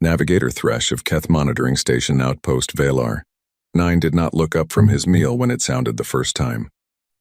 Navigator Thresh of Keth Monitoring Station Outpost Valar. 9 did not look up from his meal when it sounded the first time.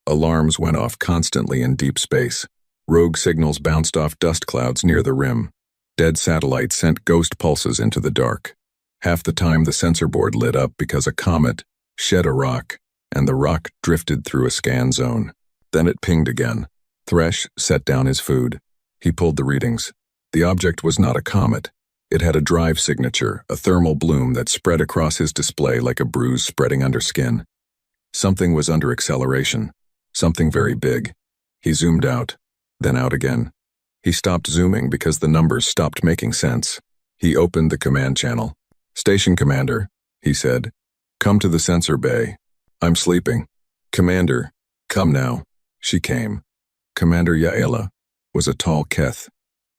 Alarms went off constantly in deep space. Rogue signals bounced off dust clouds near the rim. Dead satellites sent ghost pulses into the dark. Half the time the sensor board lit up because a comet shed a rock, and the rock drifted through a scan zone. Then it pinged again. Thresh set down his food. He pulled the readings. The object was not a comet. It had a drive signature, a thermal bloom that spread across his display like a bruise spreading under skin. Something was under acceleration. Something very big. He zoomed out, then out again. He stopped zooming because the numbers stopped making sense. He opened the command channel. "Station Commander," he said. "Come to the sensor bay. I'm sleeping." "Commander, come now." She came. Commander Yaela was a tall Keth,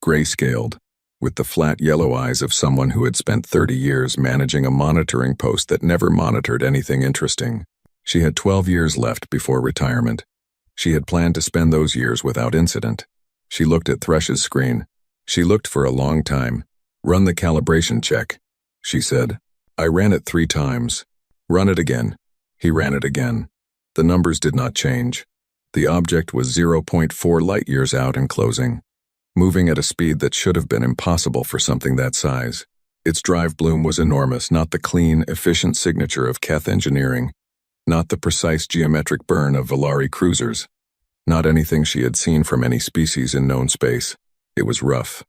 gray-scaled, with the flat yellow eyes of someone who had spent 30 years managing a monitoring post that never monitored anything interesting. She had 12 years left before retirement. She had planned to spend those years without incident. She looked at Thresh's screen. She looked for a long time. "Run the calibration check," she said. "I ran it 3 times. Run it again." He ran it again. The numbers did not change. The object was 0.4 light-years out and closing, moving at a speed that should have been impossible for something that size. Its drive bloom was enormous, not the clean, efficient signature of Keth engineering, not the precise geometric burn of Valari cruisers, not anything she had seen from any species in known space. It was rough,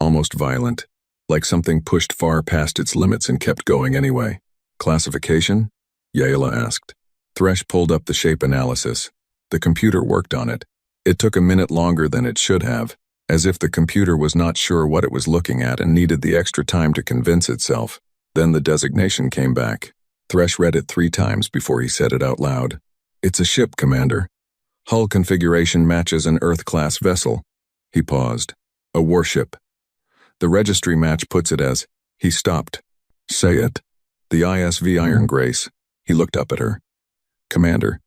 almost violent, like something pushed far past its limits and kept going anyway. "Classification?" Yaela asked. Thresh pulled up the shape analysis. The computer worked on it. It took a minute longer than it should have, as if the computer was not sure what it was looking at and needed the extra time to convince itself. Then the designation came back. Thresh read it 3 times before he said it out loud. "It's a ship, Commander. Hull configuration matches an Earth-class vessel." He paused. "A warship. The registry match puts it as..." He stopped. "Say it." "The ISV Iron Grace." He looked up at her. "Commander,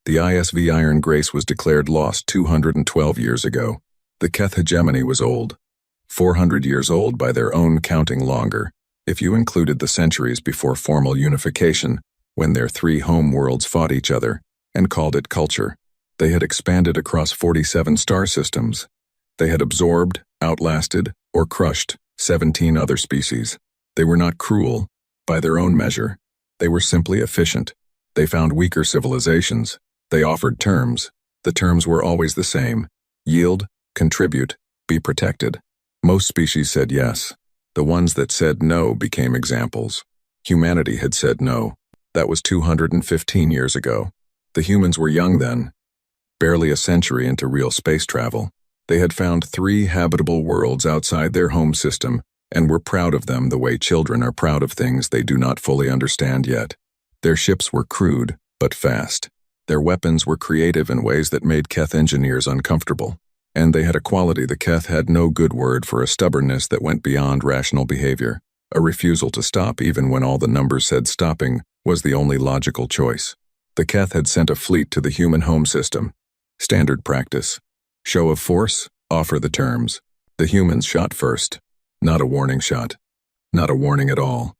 the ISV Iron Grace was declared lost 212 years ago. The Keth hegemony was old. 400 years old by their own counting longer, if you included the centuries before formal unification, when their 3 home worlds fought each other, and called it culture. They had expanded across 47 star systems. They had absorbed, outlasted, or crushed 17 other species. They were not cruel, by their own measure. They were simply efficient. They found weaker civilizations. They offered terms. The terms were always the same: yield, contribute, be protected. Most species said yes. The ones that said no became examples. Humanity had said no. That was 215 years ago. The humans were young then, barely a century into real space travel. They had found 3 habitable worlds outside their home system and were proud of them the way children are proud of things they do not fully understand yet. Their ships were crude, but fast. Their weapons were creative in ways that made Keth engineers uncomfortable. And they had a quality the Keth had no good word for: a stubbornness that went beyond rational behavior, a refusal to stop even when all the numbers said stopping was the only logical choice. The Keth had sent a fleet to the human home system. Standard practice. Show of force, offer the terms. The humans shot first. Not a warning shot. Not a warning at all.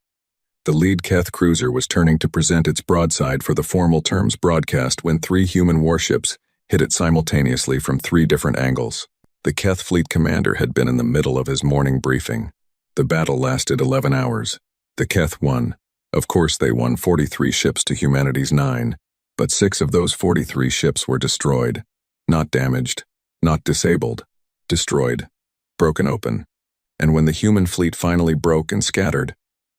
The lead Keth cruiser was turning to present its broadside for the formal terms broadcast when 3 human warships hit it simultaneously from 3 different angles. The Keth fleet commander had been in the middle of his morning briefing. The battle lasted 11 hours. The Keth won. Of course they won 43 ships to humanity's 9, but 6 of those 43 ships were destroyed. Not damaged, not disabled. Destroyed. Broken open. And when the human fleet finally broke and scattered,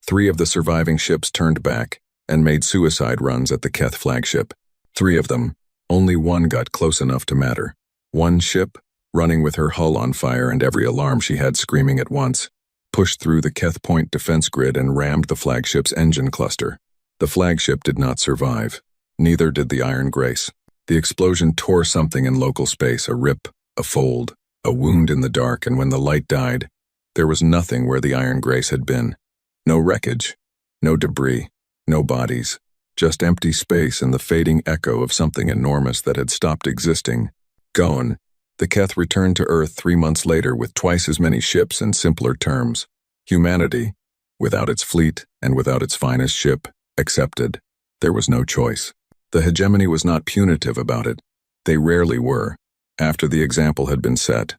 3 of the surviving ships turned back and made suicide runs at the Keth flagship. 3 of them. Only 1 got close enough to matter. 1 ship, running with her hull on fire and every alarm she had screaming at once, pushed through the Keth Point defense grid and rammed the flagship's engine cluster. The flagship did not survive. Neither did the Iron Grace. The explosion tore something in local space, a rip, a fold, a wound in the dark, and when the light died, there was nothing where the Iron Grace had been. No wreckage, no debris, no bodies, just empty space and the fading echo of something enormous that had stopped existing. Gone. The Keth returned to Earth 3 months later with twice as many ships and simpler terms. Humanity, without its fleet and without its finest ship, accepted. There was no choice. The hegemony was not punitive about it. They rarely were. After the example had been set,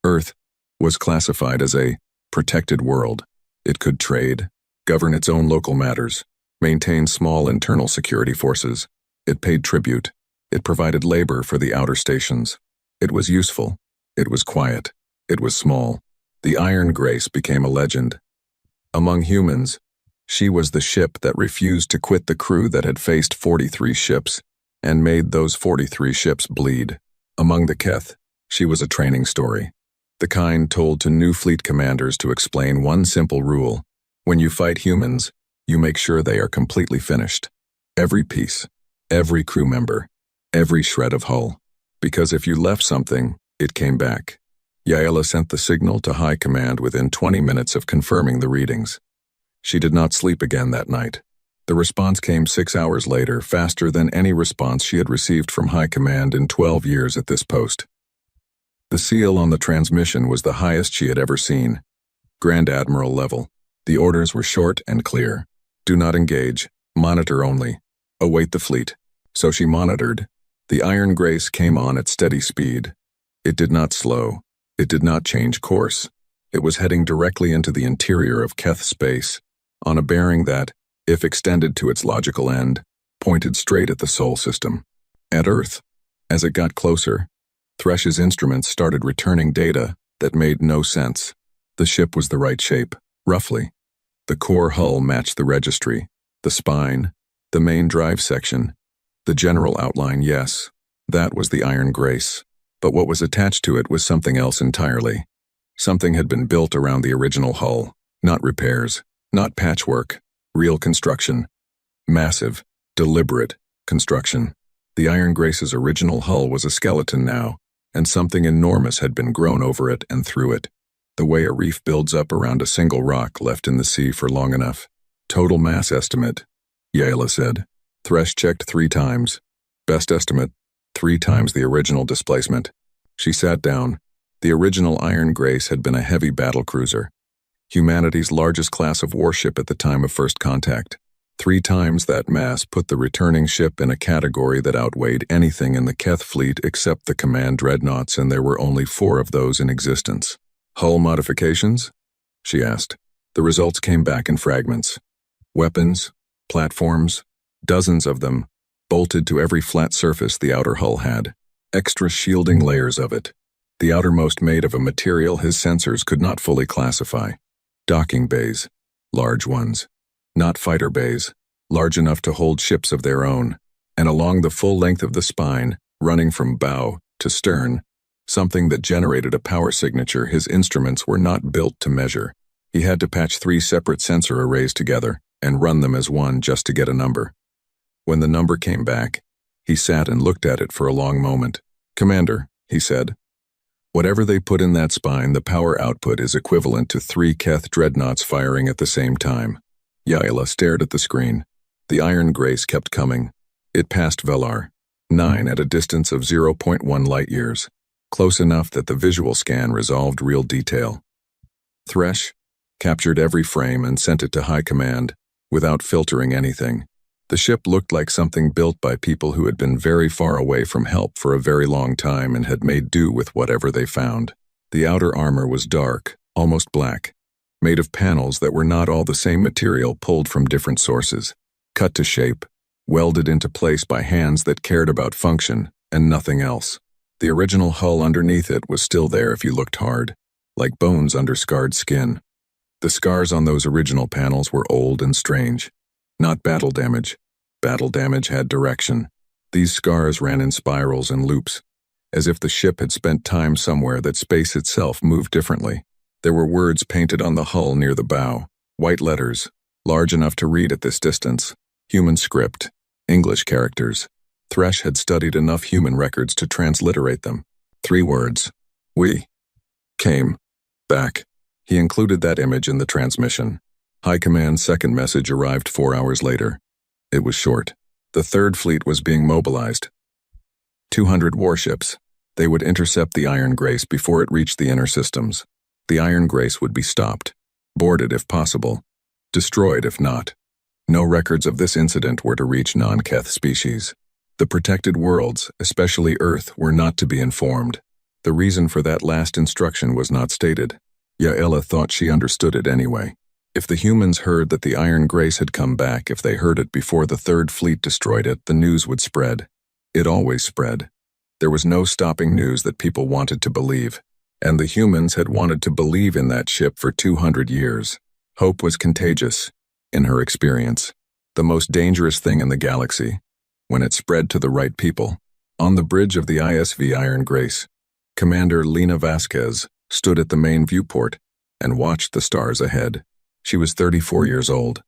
Earth was classified as a protected world. It could trade, govern its own local matters, maintain small internal security forces. It paid tribute. It provided labor for the outer stations. It was useful. It was quiet. It was small. The Iron Grace became a legend. Among humans, she was the ship that refused to quit the crew that had faced 43 ships and made those 43 ships bleed. Among the Keth, she was a training story, the kind told to new fleet commanders to explain one simple rule. When you fight humans, you make sure they are completely finished. Every piece, every crew member, every shred of hull. Because if you left something, it came back. Yaela sent the signal to High Command within 20 minutes of confirming the readings. She did not sleep again that night. The response came 6 hours later, faster than any response she had received from High Command in 12 years at this post. The seal on the transmission was the highest she had ever seen. Grand Admiral level. The orders were short and clear. Do not engage. Monitor only. Await the fleet. So she monitored. The Iron Grace came on at steady speed. It did not slow. It did not change course. It was heading directly into the interior of Keth space, on a bearing that, if extended to its logical end, pointed straight at the Sol system. At Earth. As it got closer, Thresh's instruments started returning data that made no sense. The ship was the right shape, roughly. The core hull matched the registry, the spine, the main drive section, the general outline, yes, that was the Iron Grace. But what was attached to it was something else entirely. Something had been built around the original hull, not repairs, not patchwork, real construction. Massive, deliberate construction. The Iron Grace's original hull was a skeleton now, and something enormous had been grown over it and through it, the way a reef builds up around a single rock left in the sea for long enough. Total mass estimate, Yaela said. Thresh checked 3 times. Best estimate, 3 times the original displacement. She sat down. The original Iron Grace had been a heavy battlecruiser, humanity's largest class of warship at the time of first contact. 3 times that mass put the returning ship in a category that outweighed anything in the Keth fleet except the command dreadnoughts, and there were only 4 of those in existence. Hull modifications? She asked. The results came back in fragments. Weapons, platforms, dozens of them, bolted to every flat surface the outer hull had. Extra shielding layers of it. The outermost made of a material his sensors could not fully classify. Docking bays, large ones. Not fighter bays, large enough to hold ships of their own. And along the full length of the spine, running from bow to stern, something that generated a power signature his instruments were not built to measure. He had to patch 3 separate sensor arrays together and run them as one just to get a number. When the number came back, he sat and looked at it for a long moment. Commander, he said, whatever they put in that spine, the power output is equivalent to 3 Keth dreadnoughts firing at the same time. Yaela stared at the screen. The Iron Grace kept coming. It passed Velar, 9 at a distance of 0.1 light-years, close enough that the visual scan resolved real detail. Thresh captured every frame and sent it to High Command, without filtering anything. The ship looked like something built by people who had been very far away from help for a very long time and had made do with whatever they found. The outer armor was dark, almost black, made of panels that were not all the same material pulled from different sources, cut to shape, welded into place by hands that cared about function and nothing else. The original hull underneath it was still there if you looked hard, like bones under scarred skin. The scars on those original panels were old and strange. Not battle damage. Battle damage had direction. These scars ran in spirals and loops, as if the ship had spent time somewhere that space itself moved differently. There were words painted on the hull near the bow, white letters, large enough to read at this distance, human script, English characters. Thresh had studied enough human records to transliterate them. 3 words. We came back. He included that image in the transmission. High Command's second message arrived 4 hours later. It was short. The 3rd Fleet was being mobilized. 200 warships. They would intercept the Iron Grace before it reached the inner systems. The Iron Grace would be stopped, boarded if possible, Destroyed if not. No records of this incident were to reach non-Keth species. The protected worlds, especially Earth, were not to be informed. The reason for that last instruction was not stated. Yaela thought she understood it anyway. If the humans heard that the Iron Grace had come back, if they heard it before the Third Fleet destroyed it, the news would spread. It always spread. There was no stopping news that people wanted to believe. And the humans had wanted to believe in that ship for 200 years. Hope was contagious, in her experience. The most dangerous thing in the galaxy, when it spread to the right people. On the bridge of the ISV Iron Grace, Commander Lena Vasquez stood at the main viewport and watched the stars ahead. She was 34 years old.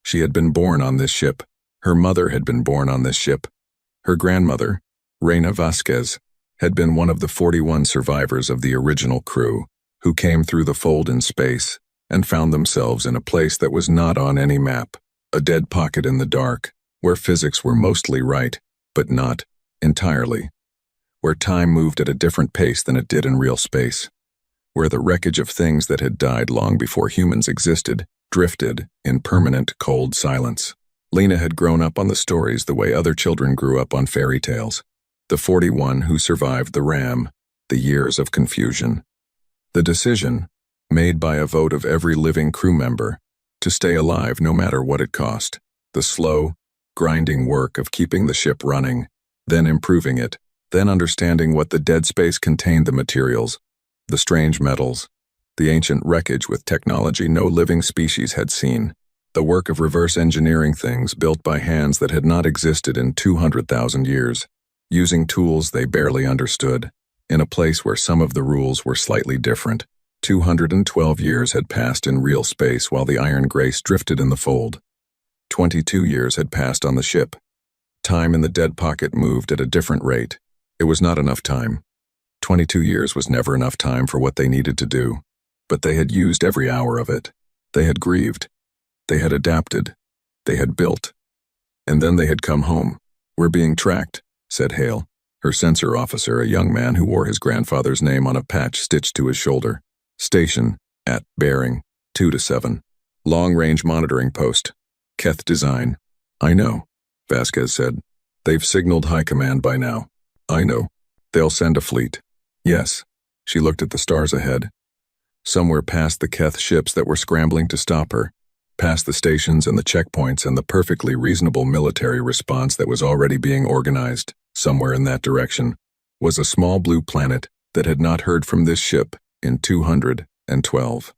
She had been born on this ship. Her mother had been born on this ship. Her grandmother, Reina Vasquez, had been one of the 41 survivors of the original crew, who came through the fold in space and found themselves in a place that was not on any map, a dead pocket in the dark, where physics were mostly right, but not entirely, where time moved at a different pace than it did in real space, where the wreckage of things that had died long before humans existed drifted in permanent, cold silence. Lena had grown up on the stories the way other children grew up on fairy tales. The 41 who survived the ram, the years of confusion. The decision, made by a vote of every living crew member, to stay alive no matter what it cost. The slow, grinding work of keeping the ship running, then improving it, then understanding what the dead space contained, the materials, the strange metals, the ancient wreckage with technology no living species had seen. The work of reverse engineering things built by hands that had not existed in 200,000 years. Using tools they barely understood, in a place where some of the rules were slightly different. 212 years had passed in real space while the Iron Grace drifted in the fold. 22 years had passed on the ship. Time in the dead pocket moved at a different rate. It was not enough time. 22 years was never enough time for what they needed to do, but they had used every hour of it. They had grieved. They had adapted. They had built. And then they had come home. "We're being tracked," said Hale, her sensor officer, a young man who wore his grandfather's name on a patch stitched to his shoulder. "Station, at bearing, 2 to 7. Long-range monitoring post. Keth design." "I know," Vasquez said. "They've signaled high command by now." "I know. They'll send a fleet." "Yes." She looked at the stars ahead. Somewhere past the Keth ships that were scrambling to stop her, past the stations and the checkpoints and the perfectly reasonable military response that was already being organized, somewhere in that direction, was a small blue planet that had not heard from this ship in 212.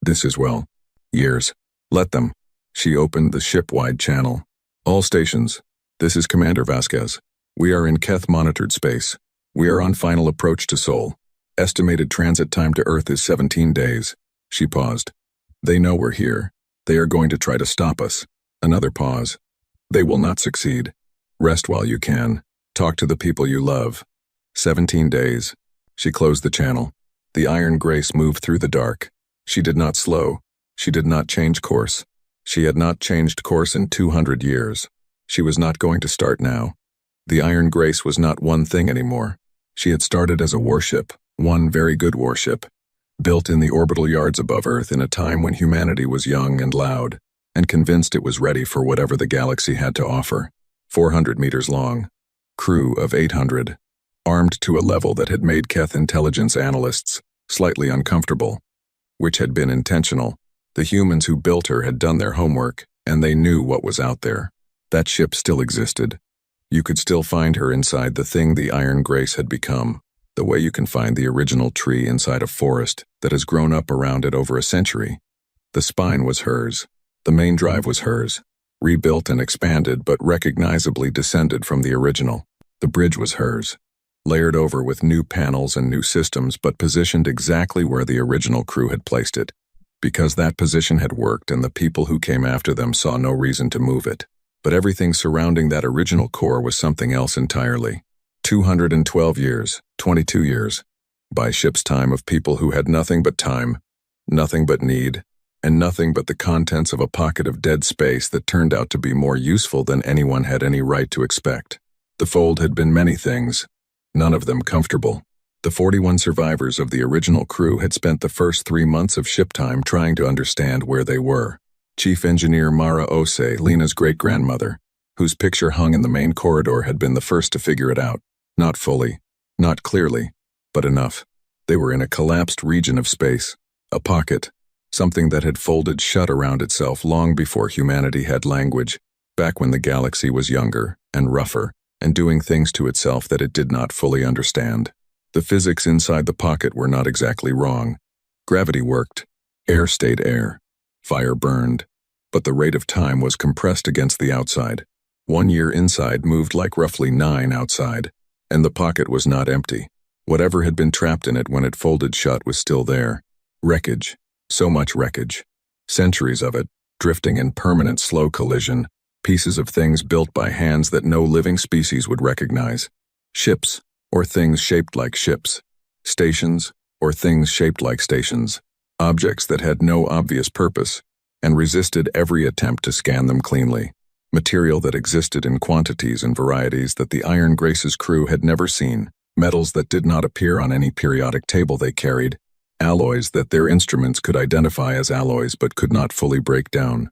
This as well. Years. "Let them." She opened the ship-wide channel. "All stations. This is Commander Vasquez. We are in Keth-monitored space. We are on final approach to Sol. Estimated transit time to Earth is 17 days. She paused. "They know we're here. They are going to try to stop us." Another pause. "They will not succeed. Rest while you can. Talk to the people you love." 17 days. She closed the channel. The Iron Grace moved through the dark. She did not slow. She did not change course. She had not changed course in 200 years. She was not going to start now. The Iron Grace was not one thing anymore. She had started as a warship, one very good warship, built in the orbital yards above Earth in a time when humanity was young and loud, and convinced it was ready for whatever the galaxy had to offer. 400 meters long. Crew of 800. Armed to a level that had made Keth intelligence analysts slightly uncomfortable, which had been intentional. The humans who built her had done their homework, and they knew what was out there. That ship still existed. You could still find her inside the thing the Iron Grace had become, the way you can find the original tree inside a forest that has grown up around it over a century. The spine was hers. The main drive was hers, rebuilt and expanded but recognizably descended from the original. The bridge was hers, layered over with new panels and new systems but positioned exactly where the original crew had placed it, because that position had worked and the people who came after them saw no reason to move it. But everything surrounding that original core was something else entirely. 212 years, 22 years, by ship's time of people who had nothing but time, nothing but need, and nothing but the contents of a pocket of dead space that turned out to be more useful than anyone had any right to expect. The fold had been many things, none of them comfortable. The 41 survivors of the original crew had spent the first 3 months of ship time trying to understand where they were. Chief Engineer Mara Ose, Lena's great-grandmother, whose picture hung in the main corridor, had been the first to figure it out. Not fully, not clearly, but enough. They were in a collapsed region of space, a pocket, something that had folded shut around itself long before humanity had language, back when the galaxy was younger and rougher and doing things to itself that it did not fully understand. The physics inside the pocket were not exactly wrong. Gravity worked, air stayed air, fire burned, but the rate of time was compressed against the outside. 1 year inside moved like roughly 9 outside, and the pocket was not empty. Whatever had been trapped in it when it folded shut was still there. Wreckage. So much wreckage. Centuries of it, drifting in permanent slow collision, pieces of things built by hands that no living species would recognize. Ships, or things shaped like ships. Stations, or things shaped like stations. Objects that had no obvious purpose, and resisted every attempt to scan them cleanly. Material that existed in quantities and varieties that the Iron Grace's crew had never seen. Metals that did not appear on any periodic table they carried. Alloys that their instruments could identify as alloys but could not fully break down.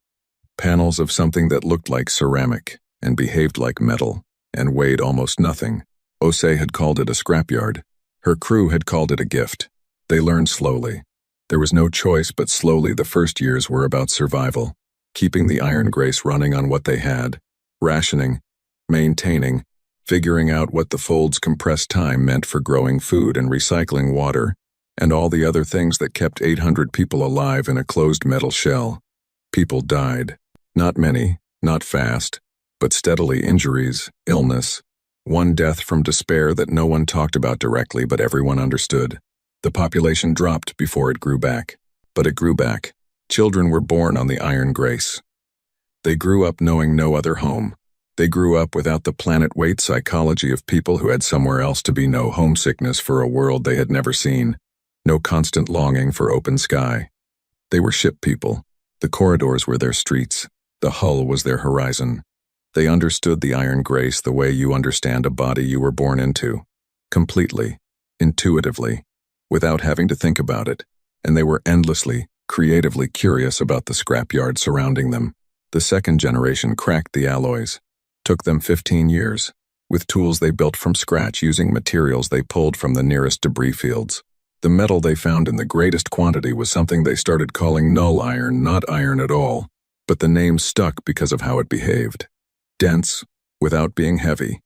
Panels of something that looked like ceramic and behaved like metal and weighed almost nothing. Ose had called it a scrapyard. Her crew had called it a gift. They learned slowly. There was no choice, but slowly the first years were about survival, keeping the Iron Grace running on what they had, rationing, maintaining, figuring out what the fold's compressed time meant for growing food and recycling water, and all the other things that kept 800 people alive in a closed metal shell. People died. Not many, not fast, but steadily. Injuries, illness. One death from despair that no one talked about directly, but everyone understood. The population dropped before it grew back. But it grew back. Children were born on the Iron Grace. They grew up knowing no other home. They grew up without the planet-weight psychology of people who had somewhere else to be. No homesickness for a world they had never seen. No constant longing for open sky. They were ship people. The corridors were their streets. The hull was their horizon. They understood the Iron Grace the way you understand a body you were born into. Completely. Intuitively. Without having to think about it. And they were endlessly, creatively curious about the scrapyard surrounding them. The second generation cracked the alloys. Took them 15 years. With tools they built from scratch using materials they pulled from the nearest debris fields. The metal they found in the greatest quantity was something they started calling null iron, not iron at all, but the name stuck because of how it behaved. Dense, without being heavy,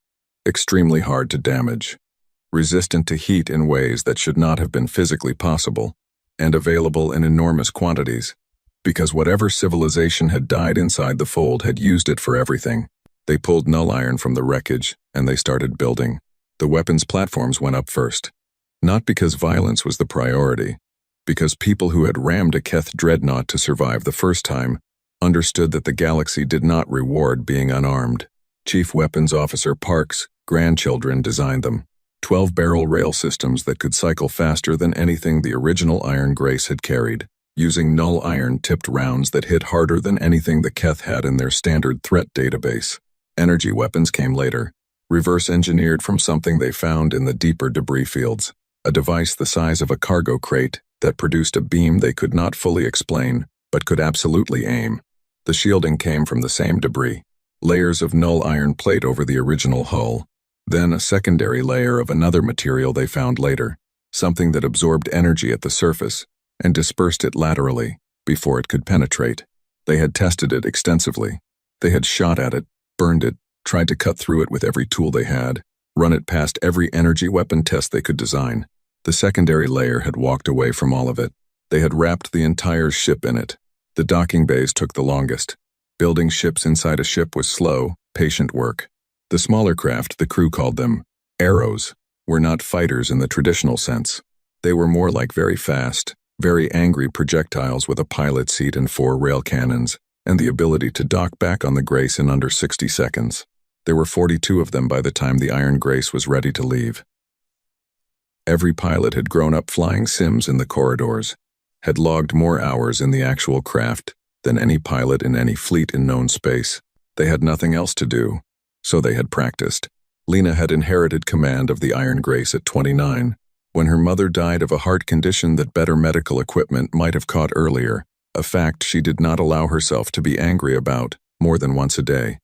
extremely hard to damage, resistant to heat in ways that should not have been physically possible, and available in enormous quantities, because whatever civilization had died inside the fold had used it for everything. They pulled null iron from the wreckage, and they started building. The weapons platforms went up first. Not because violence was the priority, because people who had rammed a Keth dreadnought to survive the first time understood that the galaxy did not reward being unarmed. Chief Weapons Officer Park's grandchildren designed them. 12-barrel rail systems that could cycle faster than anything the original Iron Grace had carried, using null iron-tipped rounds that hit harder than anything the Keth had in their standard threat database. Energy weapons came later, reverse-engineered from something they found in the deeper debris fields. A device the size of a cargo crate that produced a beam they could not fully explain, but could absolutely aim. The shielding came from the same debris. Layers of null iron plate over the original hull. Then a secondary layer of another material they found later, something that absorbed energy at the surface and dispersed it laterally before it could penetrate. They had tested it extensively. They had shot at it, burned it, tried to cut through it with every tool they had, run it past every energy weapon test they could design. The secondary layer had walked away from all of it. They had wrapped the entire ship in it. The docking bays took the longest. Building ships inside a ship was slow, patient work. The smaller craft, the crew called them arrows, were not fighters in the traditional sense. They were more like very fast, very angry projectiles with a pilot seat and 4 rail cannons, and the ability to dock back on the Grace in under 60 seconds. There were 42 of them by the time the Iron Grace was ready to leave. Every pilot had grown up flying sims in the corridors, had logged more hours in the actual craft than any pilot in any fleet in known space. They had nothing else to do, so they had practiced. Lena had inherited command of the Iron Grace at 29. When her mother died of a heart condition that better medical equipment might have caught earlier, a fact she did not allow herself to be angry about more than once a day,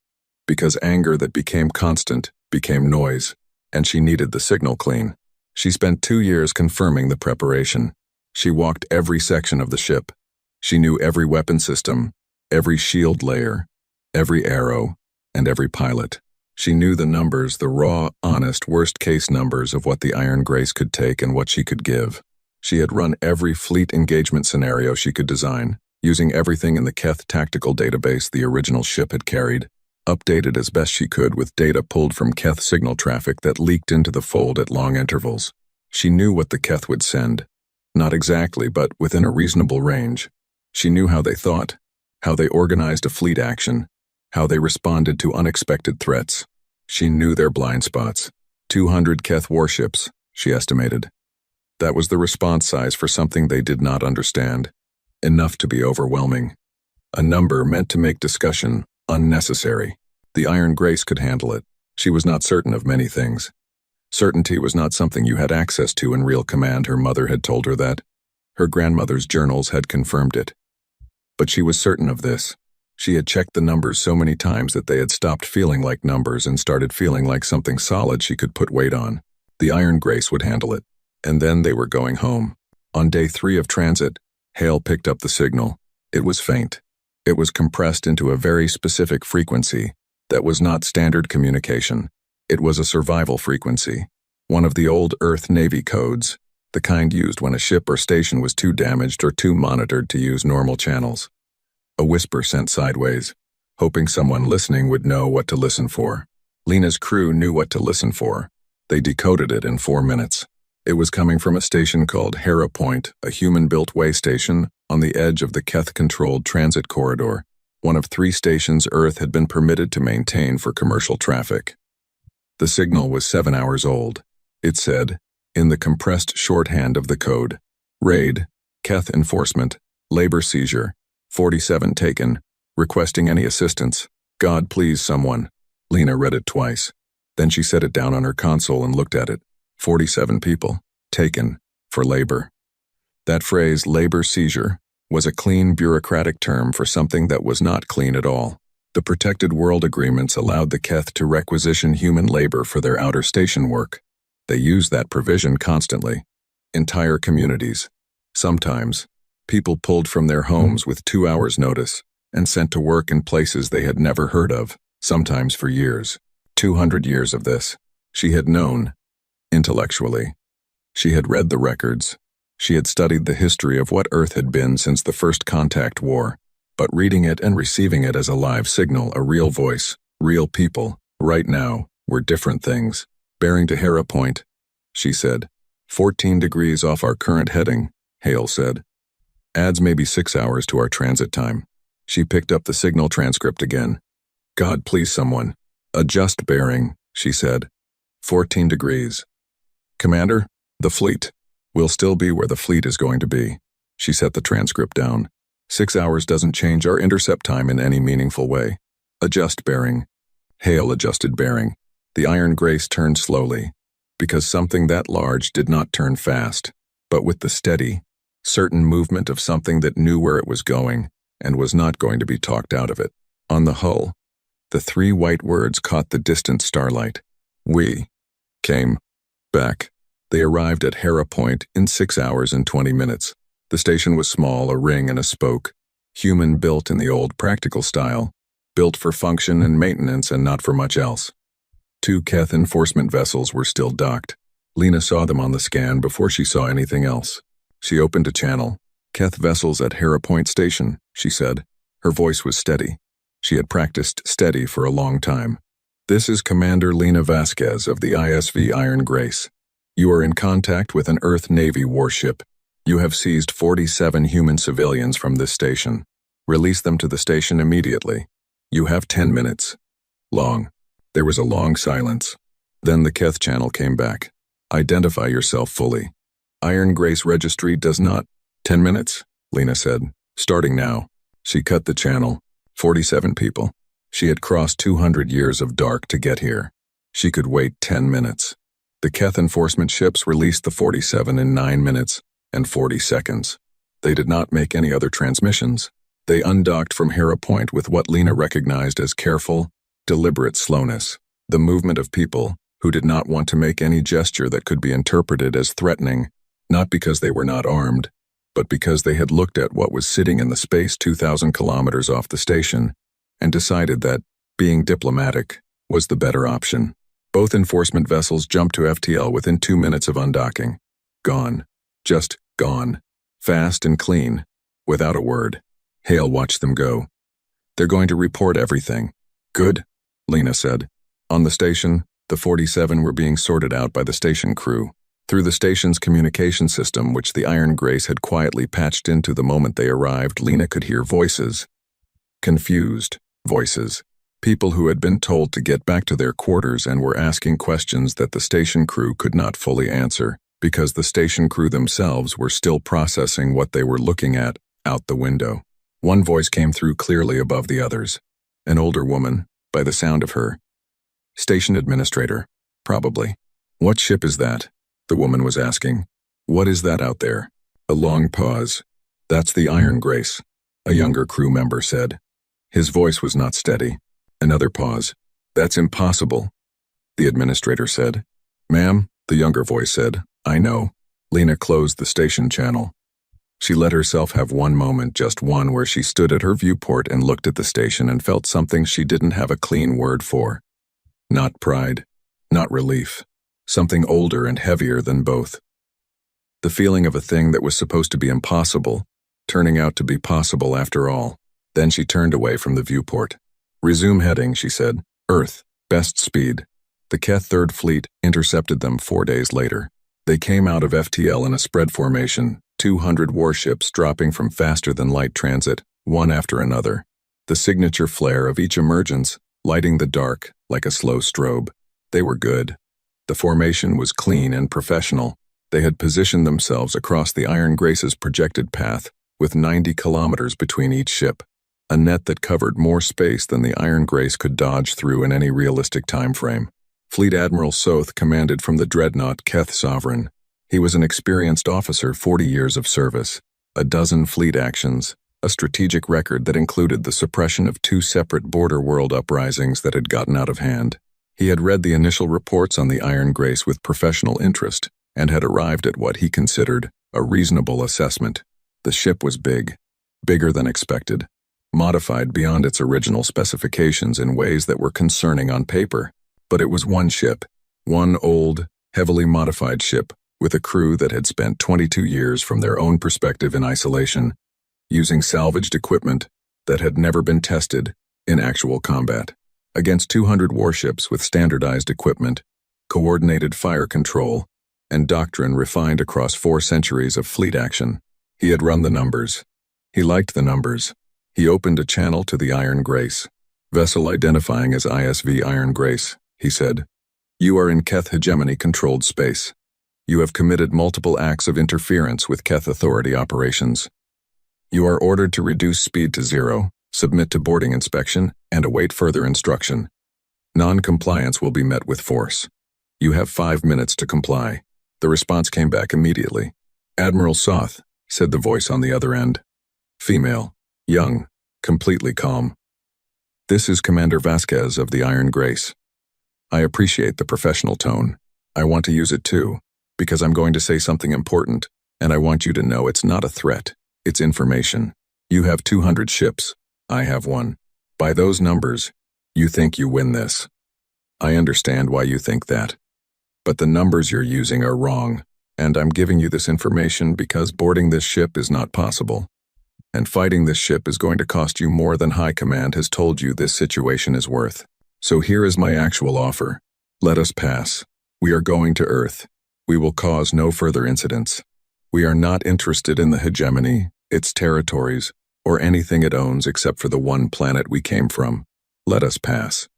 because anger that became constant became noise, and she needed the signal clean. She spent 2 years confirming the preparation. She walked every section of the ship. She knew every weapon system, every shield layer, every arrow, and every pilot. She knew the numbers, the raw, honest, worst-case numbers of what the Iron Grace could take and what she could give. She had run every fleet engagement scenario she could design, using everything in the Keth tactical database the original ship had carried, updated as best she could with data pulled from Keth signal traffic that leaked into the fold at long intervals. She knew what the Keth would send. Not exactly, but within a reasonable range. She knew how they thought, how they organized a fleet action, how they responded to unexpected threats. She knew their blind spots. 200 Keth warships, she estimated. That was the response size for something they did not understand. Enough to be overwhelming. A number meant to make discussion unnecessary. The Iron Grace could handle it. She was not certain of many things. Certainty was not something you had access to in real command. Her mother had told her that. Her grandmother's journals had confirmed it. But she was certain of this. She had checked the numbers so many times that they had stopped feeling like numbers and started feeling like something solid she could put weight on. The Iron Grace would handle it. And then they were going home. On day 3 of transit, Hale picked up the signal. It was faint. It was compressed into a very specific frequency that was not standard communication. It was a survival frequency, one of the old Earth Navy codes, the kind used when a ship or station was too damaged or too monitored to use normal channels. A whisper sent sideways, hoping someone listening would know what to listen for. Lena's crew knew what to listen for. They decoded it in 4 minutes. It was coming from a station called Hera Point, a human-built way station on the edge of the Keth-controlled transit corridor, one of 3 stations Earth had been permitted to maintain for commercial traffic. The signal was 7 hours old. It said, in the compressed shorthand of the code, Raid, Keth enforcement, labor seizure, 47 taken, requesting any assistance. God please someone. Lena read it twice. Then she set it down on her console and looked at it. 47 people, taken, for labor. That phrase, labor seizure, was a clean bureaucratic term for something that was not clean at all. The Protected World Agreements allowed the Keth to requisition human labor for their outer station work. They used that provision constantly. Entire communities. Sometimes, people pulled from their homes with 2 hours' notice and sent to work in places they had never heard of, sometimes for years. 200 years of this. She had known. Intellectually. She had read the records. She had studied the history of what Earth had been since the First Contact War, but reading it and receiving it as a live signal, a real voice, real people, right now, were different things. Bearing to Hera Point, she said. 14 degrees off our current heading, Hale said. Adds maybe 6 hours to our transit time. She picked up the signal transcript again. God please someone. Adjust bearing, she said. 14 degrees. Commander, the fleet. We'll still be where the fleet is going to be. She set the transcript down. 6 hours doesn't change our intercept time in any meaningful way. Adjust bearing. Hale adjusted bearing. The Iron Grace turned slowly, because something that large did not turn fast, but with the steady, certain movement of something that knew where it was going and was not going to be talked out of it. On the hull, the 3 white words caught the distant starlight. We came back. They arrived at Hera Point in 6 hours and 20 minutes. The station was small, a ring and a spoke, human-built in the old practical style, built for function and maintenance and not for much else. 2 Keth enforcement vessels were still docked. Lena saw them on the scan before she saw anything else. She opened a channel. Keth vessels at Hera Point Station, she said. Her voice was steady. She had practiced steady for a long time. This is Commander Lena Vasquez of the ISV Iron Grace. You are in contact with an Earth Navy warship. You have seized 47 human civilians from this station. Release them to the station immediately. You have 10 minutes. Long. There was a long silence. Then the Keth channel came back. Identify yourself fully. Iron Grace Registry does not. 10 minutes, Lena said. Starting now. She cut the channel. 47 people. She had crossed 200 years of dark to get here. She could wait 10 minutes. The Keth enforcement ships released the 47 in 9 minutes and 40 seconds. They did not make any other transmissions. They undocked from Hera Point with what Lena recognized as careful, deliberate slowness, the movement of people who did not want to make any gesture that could be interpreted as threatening, not because they were not armed, but because they had looked at what was sitting in the space 2,000 kilometers off the station and decided that being diplomatic was the better option. Both enforcement vessels jumped to FTL within 2 minutes of undocking. Gone. Just gone. Fast and clean. Without a word. Hale watched them go. They're going to report everything. Good, Lena said. On the station, the 47 were being sorted out by the station crew. Through the station's communication system, which the Iron Grace had quietly patched into the moment they arrived, Lena could hear voices. Confused voices. People who had been told to get back to their quarters and were asking questions that the station crew could not fully answer, because the station crew themselves were still processing what they were looking at out the window. One voice came through clearly above the others. An older woman, by the sound of her. Station administrator, probably. What ship is that? The woman was asking. What is that out there? A long pause. That's the Iron Grace, a younger crew member said. His voice was not steady. Another pause. That's impossible, the administrator said. Ma'am, the younger voice said. I know. Lena closed the station channel. She let herself have one moment, just one, where she stood at her viewport and looked at the station and felt something she didn't have a clean word for. Not pride. Not relief. Something older and heavier than both. The feeling of a thing that was supposed to be impossible, turning out to be possible after all. Then she turned away from the viewport. Resume heading, she said. Earth, best speed. The Keth Third Fleet intercepted them 4 days later. They came out of FTL in a spread formation, 200 warships dropping from faster-than-light transit, one after another. The signature flare of each emergence, lighting the dark like a slow strobe. They were good. The formation was clean and professional. They had positioned themselves across the Iron Grace's projected path, with 90 kilometers between each ship. A net that covered more space than the Iron Grace could dodge through in any realistic time frame. Fleet Admiral Soth commanded from the dreadnought Keth Sovereign. He was an experienced officer, 40 years of service, a dozen fleet actions, a strategic record that included the suppression of 2 separate border world uprisings that had gotten out of hand. He had read the initial reports on the Iron Grace with professional interest and had arrived at what he considered a reasonable assessment. The ship was big, bigger than expected, modified beyond its original specifications in ways that were concerning on paper. But it was one ship, one old, heavily modified ship, with a crew that had spent 22 years from their own perspective in isolation, using salvaged equipment that had never been tested in actual combat, against 200 warships with standardized equipment, coordinated fire control, and doctrine refined across 4 centuries of fleet action. He had run the numbers. He liked the numbers. He opened a channel to the Iron Grace. Vessel identifying as ISV Iron Grace, he said. You are in Keth hegemony-controlled space. You have committed multiple acts of interference with Keth Authority operations. You are ordered to reduce speed to 0, submit to boarding inspection, and await further instruction. Non-compliance will be met with force. You have 5 minutes to comply. The response came back immediately. Admiral Soth, said the voice on the other end. Female, young, completely calm. This is Commander Vasquez of the Iron Grace. I appreciate the professional tone. I want to use it too, because I'm going to say something important, and I want you to know it's not a threat, it's information. You have 200 ships. I have 1. By those numbers, you think you win this. I understand why you think that. But the numbers you're using are wrong, and I'm giving you this information because boarding this ship is not possible. And fighting this ship is going to cost you more than High Command has told you this situation is worth. So here is my actual offer. Let us pass. We are going to Earth. We will cause no further incidents. We are not interested in the hegemony, its territories, or anything it owns except for the one planet we came from. Let us pass.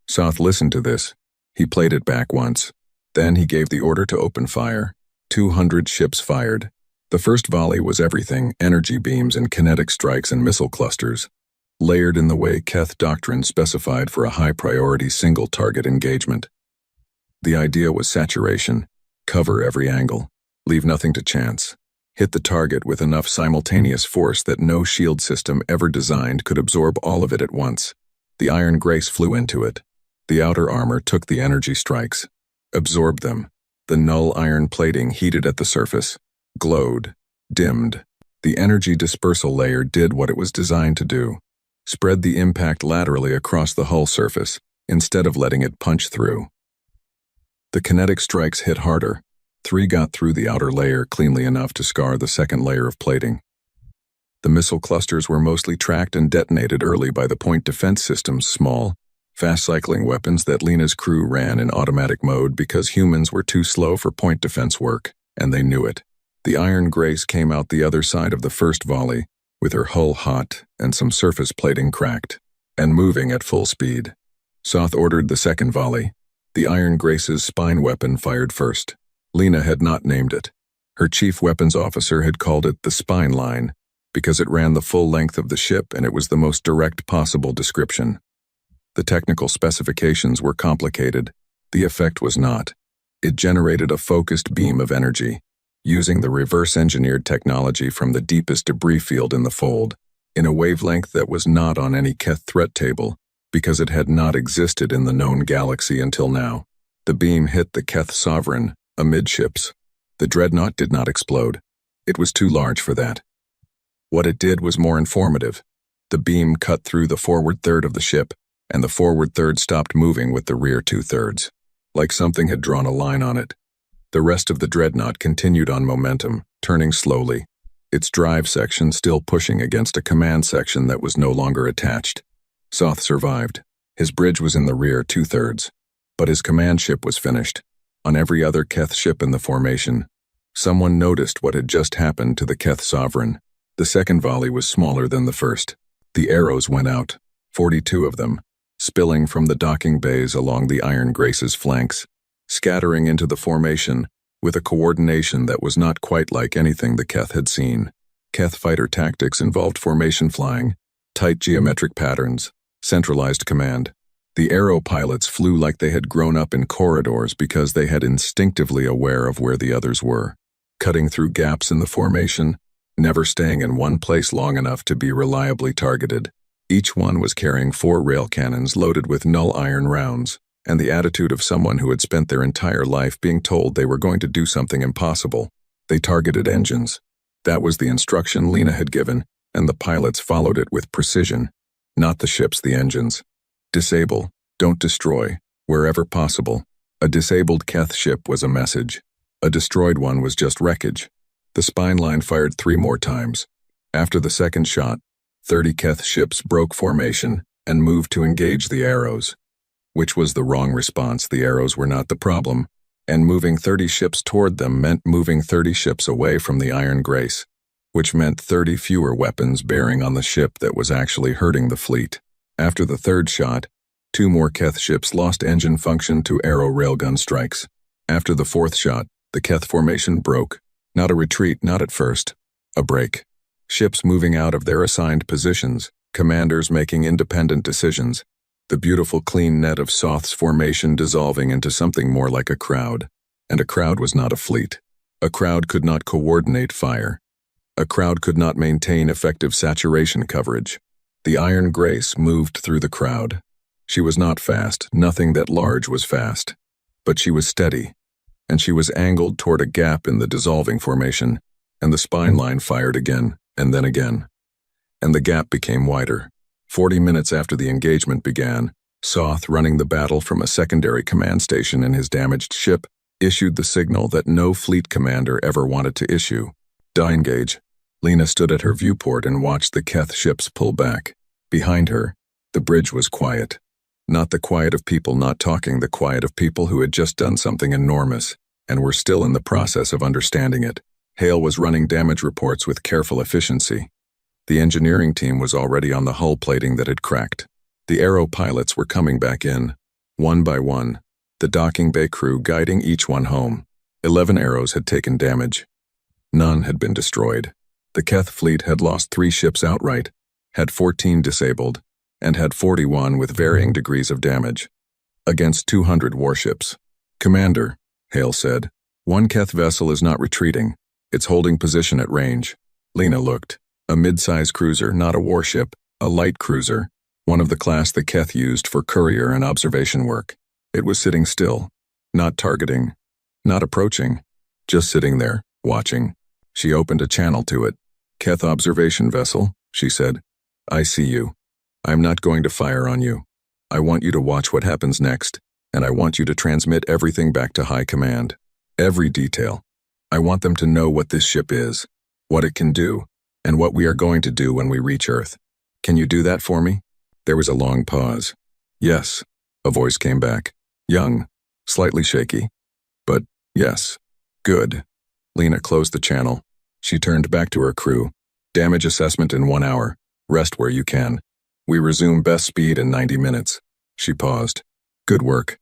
Soth listened to this. He played it back once. Then he gave the order to open fire. 200 ships fired. The first volley was everything, energy beams and kinetic strikes and missile clusters, layered in the way Keth doctrine specified for a high-priority single-target engagement. The idea was saturation, cover every angle, leave nothing to chance. hit the target with enough simultaneous force that no shield system ever designed could absorb all of it at once. The Iron Grace flew into it. The outer armor took the energy strikes, absorbed them. The null iron plating heated at the surface, glowed, dimmed. The energy dispersal layer did what it was designed to do, spread the impact laterally across the hull surface, instead of letting it punch through. The kinetic strikes hit harder. 3 got through the outer layer cleanly enough to scar the second layer of plating. The missile clusters were mostly tracked and detonated early by the point defense system's small, fast-cycling weapons that Lena's crew ran in automatic mode because humans were too slow for point defense work, and they knew it. The Iron Grace came out the other side of the first volley, with her hull hot and some surface plating cracked, and moving at full speed. Soth ordered the second volley. The Iron Grace's spine weapon fired first. Lena had not named it. Her chief weapons officer had called it the spine line, because it ran the full length of the ship and it was the most direct possible description. The technical specifications were complicated. The effect was not. It generated a focused beam of energy, using the reverse-engineered technology from the deepest debris field in the fold, in a wavelength that was not on any Keth threat table, because it had not existed in the known galaxy until now. The beam hit the Keth Sovereign, amidships. The dreadnought did not explode. It was too large for that. What it did was more informative. The beam cut through the forward third of the ship, and the forward third stopped moving with the rear 2/3, like something had drawn a line on it. The rest of the dreadnought continued on momentum, turning slowly, its drive section still pushing against a command section that was no longer attached. Soth survived. His bridge was in the rear 2/3, but his command ship was finished. On every other Keth ship in the formation, someone noticed what had just happened to the Keth Sovereign. The second volley was smaller than the first. The arrows went out, 42 of them, spilling from the docking bays along the Iron Grace's flanks, scattering into the formation with a coordination that was not quite like anything the Keth had seen. Keth fighter tactics involved formation flying, tight geometric patterns, centralized command. The arrow pilots flew like they had grown up in corridors because they had instinctively aware of where the others were, cutting through gaps in the formation, never staying in one place long enough to be reliably targeted. Each one was carrying 4 rail cannons loaded with null iron rounds, and the attitude of someone who had spent their entire life being told they were going to do something impossible. They targeted engines. That was the instruction Lena had given, and the pilots followed it with precision. Not the ships, the engines. Disable, don't destroy, wherever possible. A disabled Keth ship was a message. A destroyed one was just wreckage. The spine line fired 3 more times. After the second shot, 30 Keth ships broke formation and moved to engage the arrows, which was the wrong response. The arrows were not the problem, and moving 30 ships toward them meant moving 30 ships away from the Iron Grace, which meant 30 fewer weapons bearing on the ship that was actually hurting the fleet. After the third shot, 2 more Keth ships lost engine function to arrow railgun strikes. After the fourth shot, the Keth formation broke. Not a retreat, not at first. A break. Ships moving out of their assigned positions, commanders making independent decisions, the beautiful clean net of Soth's formation dissolving into something more like a crowd. And a crowd was not a fleet. A crowd could not coordinate fire. A crowd could not maintain effective saturation coverage. The Iron Grace moved through the crowd. She was not fast, nothing that large was fast. But she was steady, and she was angled toward a gap in the dissolving formation, and the spine line fired again, and then again. And the gap became wider. 40 minutes after the engagement began, Soth, running the battle from a secondary command station in his damaged ship, issued the signal that no fleet commander ever wanted to issue. Disengage. Lena stood at her viewport and watched the Keth ships pull back. Behind her, the bridge was quiet. Not the quiet of people not talking, the quiet of people who had just done something enormous, and were still in the process of understanding it. Hale was running damage reports with careful efficiency. The engineering team was already on the hull plating that had cracked. The aero pilots were coming back in, one by one, the docking bay crew guiding each one home. 11 arrows had taken damage. None had been destroyed. The Keth fleet had lost 3 ships outright, had 14 disabled, and had 41 with varying degrees of damage, against 200 warships. "Commander," Hale said, "one Keth vessel is not retreating. It's holding position at range. Lena looked. A mid-size cruiser, not a warship, a light cruiser, one of the class the Keth used for courier and observation work. It was sitting still, not targeting, not approaching, just sitting there, watching. She opened a channel to it. "Keth observation vessel," she said. "I see you. I'm not going to fire on you. I want you to watch what happens next, and I want you to transmit everything back to High Command. Every detail. I want them to know what this ship is, what it can do, and what we are going to do when we reach Earth. Can you do that for me?" There was a long pause. "Yes," a voice came back. Young, slightly shaky. "But, yes. Good." Lena closed the channel. She turned back to her crew. "Damage assessment in 1 hour. Rest where you can. We resume best speed in 90 minutes. She paused. "Good work.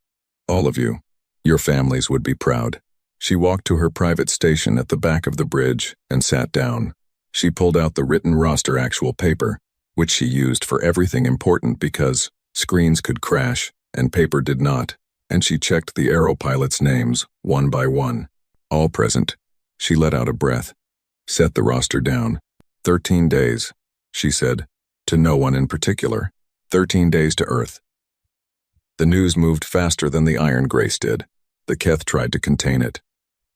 All of you. Your families would be proud." She walked to her private station at the back of the bridge and sat down. She pulled out the written roster actual paper, which she used for everything important because screens could crash and paper did not, and she checked the aero pilots' names one by one. All present. She let out a breath. Set the roster down. 13 days, she said, to no one in particular. 13 days to Earth. The news moved faster than the Iron Grace did. The Keth tried to contain it.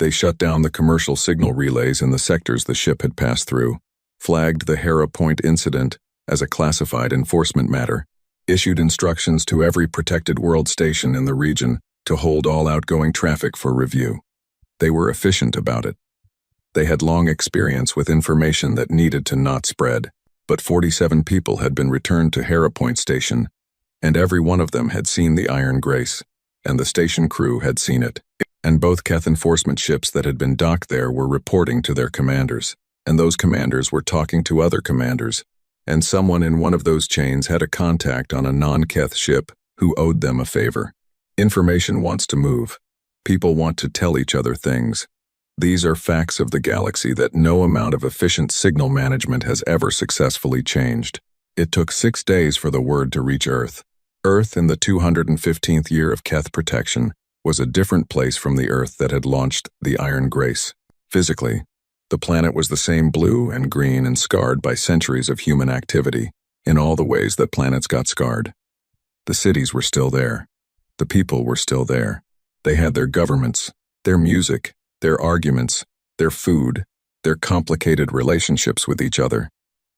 They shut down the commercial signal relays in the sectors the ship had passed through, flagged the Hera Point incident as a classified enforcement matter, issued instructions to every protected world station in the region to hold all outgoing traffic for review. They were efficient about it. They had long experience with information that needed to not spread, but 47 people had been returned to Hera Point Station, and every one of them had seen the Iron Grace, and the station crew had seen it. And both Keth enforcement ships that had been docked there were reporting to their commanders, and those commanders were talking to other commanders, and someone in one of those chains had a contact on a non-Keth ship who owed them a favor. Information wants to move. People want to tell each other things. These are facts of the galaxy that no amount of efficient signal management has ever successfully changed. It took 6 days for the word to reach Earth. Earth, in the 215th year of Keth protection, was a different place from the Earth that had launched the Iron Grace. Physically, the planet was the same, blue and green and scarred by centuries of human activity, in all the ways that planets got scarred. The cities were still there. The people were still there. They had their governments, their music, their arguments, their food, their complicated relationships with each other.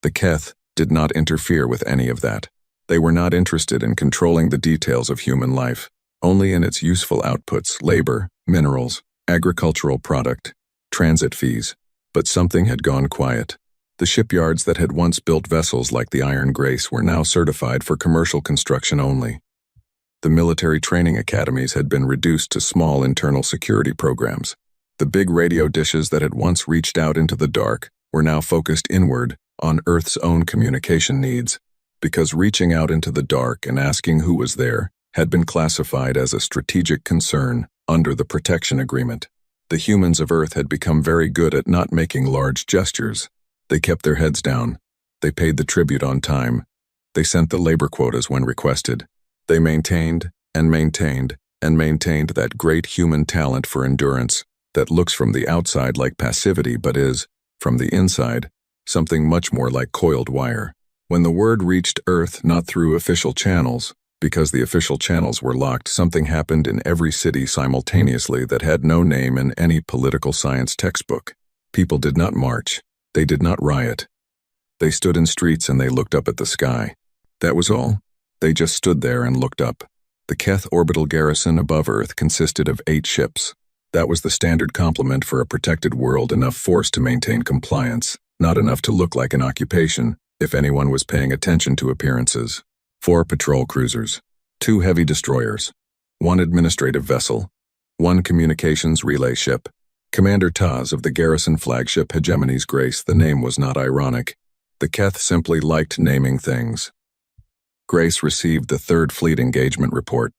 The Keth did not interfere with any of that. They were not interested in controlling the details of human life, only in its useful outputs, labor, minerals, agricultural product, transit fees. But something had gone quiet. The shipyards that had once built vessels like the Iron Grace were now certified for commercial construction only. The military training academies had been reduced to small internal security programs. The big radio dishes that had once reached out into the dark were now focused inward on Earth's own communication needs, because reaching out into the dark and asking who was there had been classified as a strategic concern under the protection agreement. The humans of Earth had become very good at not making large gestures. They kept their heads down. They paid the tribute on time. They sent the labor quotas when requested. They maintained and maintained and maintained that great human talent for endurance that looks from the outside like passivity but is, from the inside, something much more like coiled wire. When the word reached Earth not through official channels, because the official channels were locked, something happened in every city simultaneously that had no name in any political science textbook. People did not march. They did not riot. They stood in streets and they looked up at the sky. That was all. They just stood there and looked up. The Keth orbital garrison above Earth consisted of 8 ships. That was the standard complement for a protected world, enough force to maintain compliance, not enough to look like an occupation, if anyone was paying attention to appearances. 4 patrol cruisers, 2 heavy destroyers, 1 administrative vessel, 1 communications relay ship. Commander Taz of the garrison flagship Hegemony's Grace, the name was not ironic. The Keth simply liked naming things. Grace received the 3rd Fleet engagement report.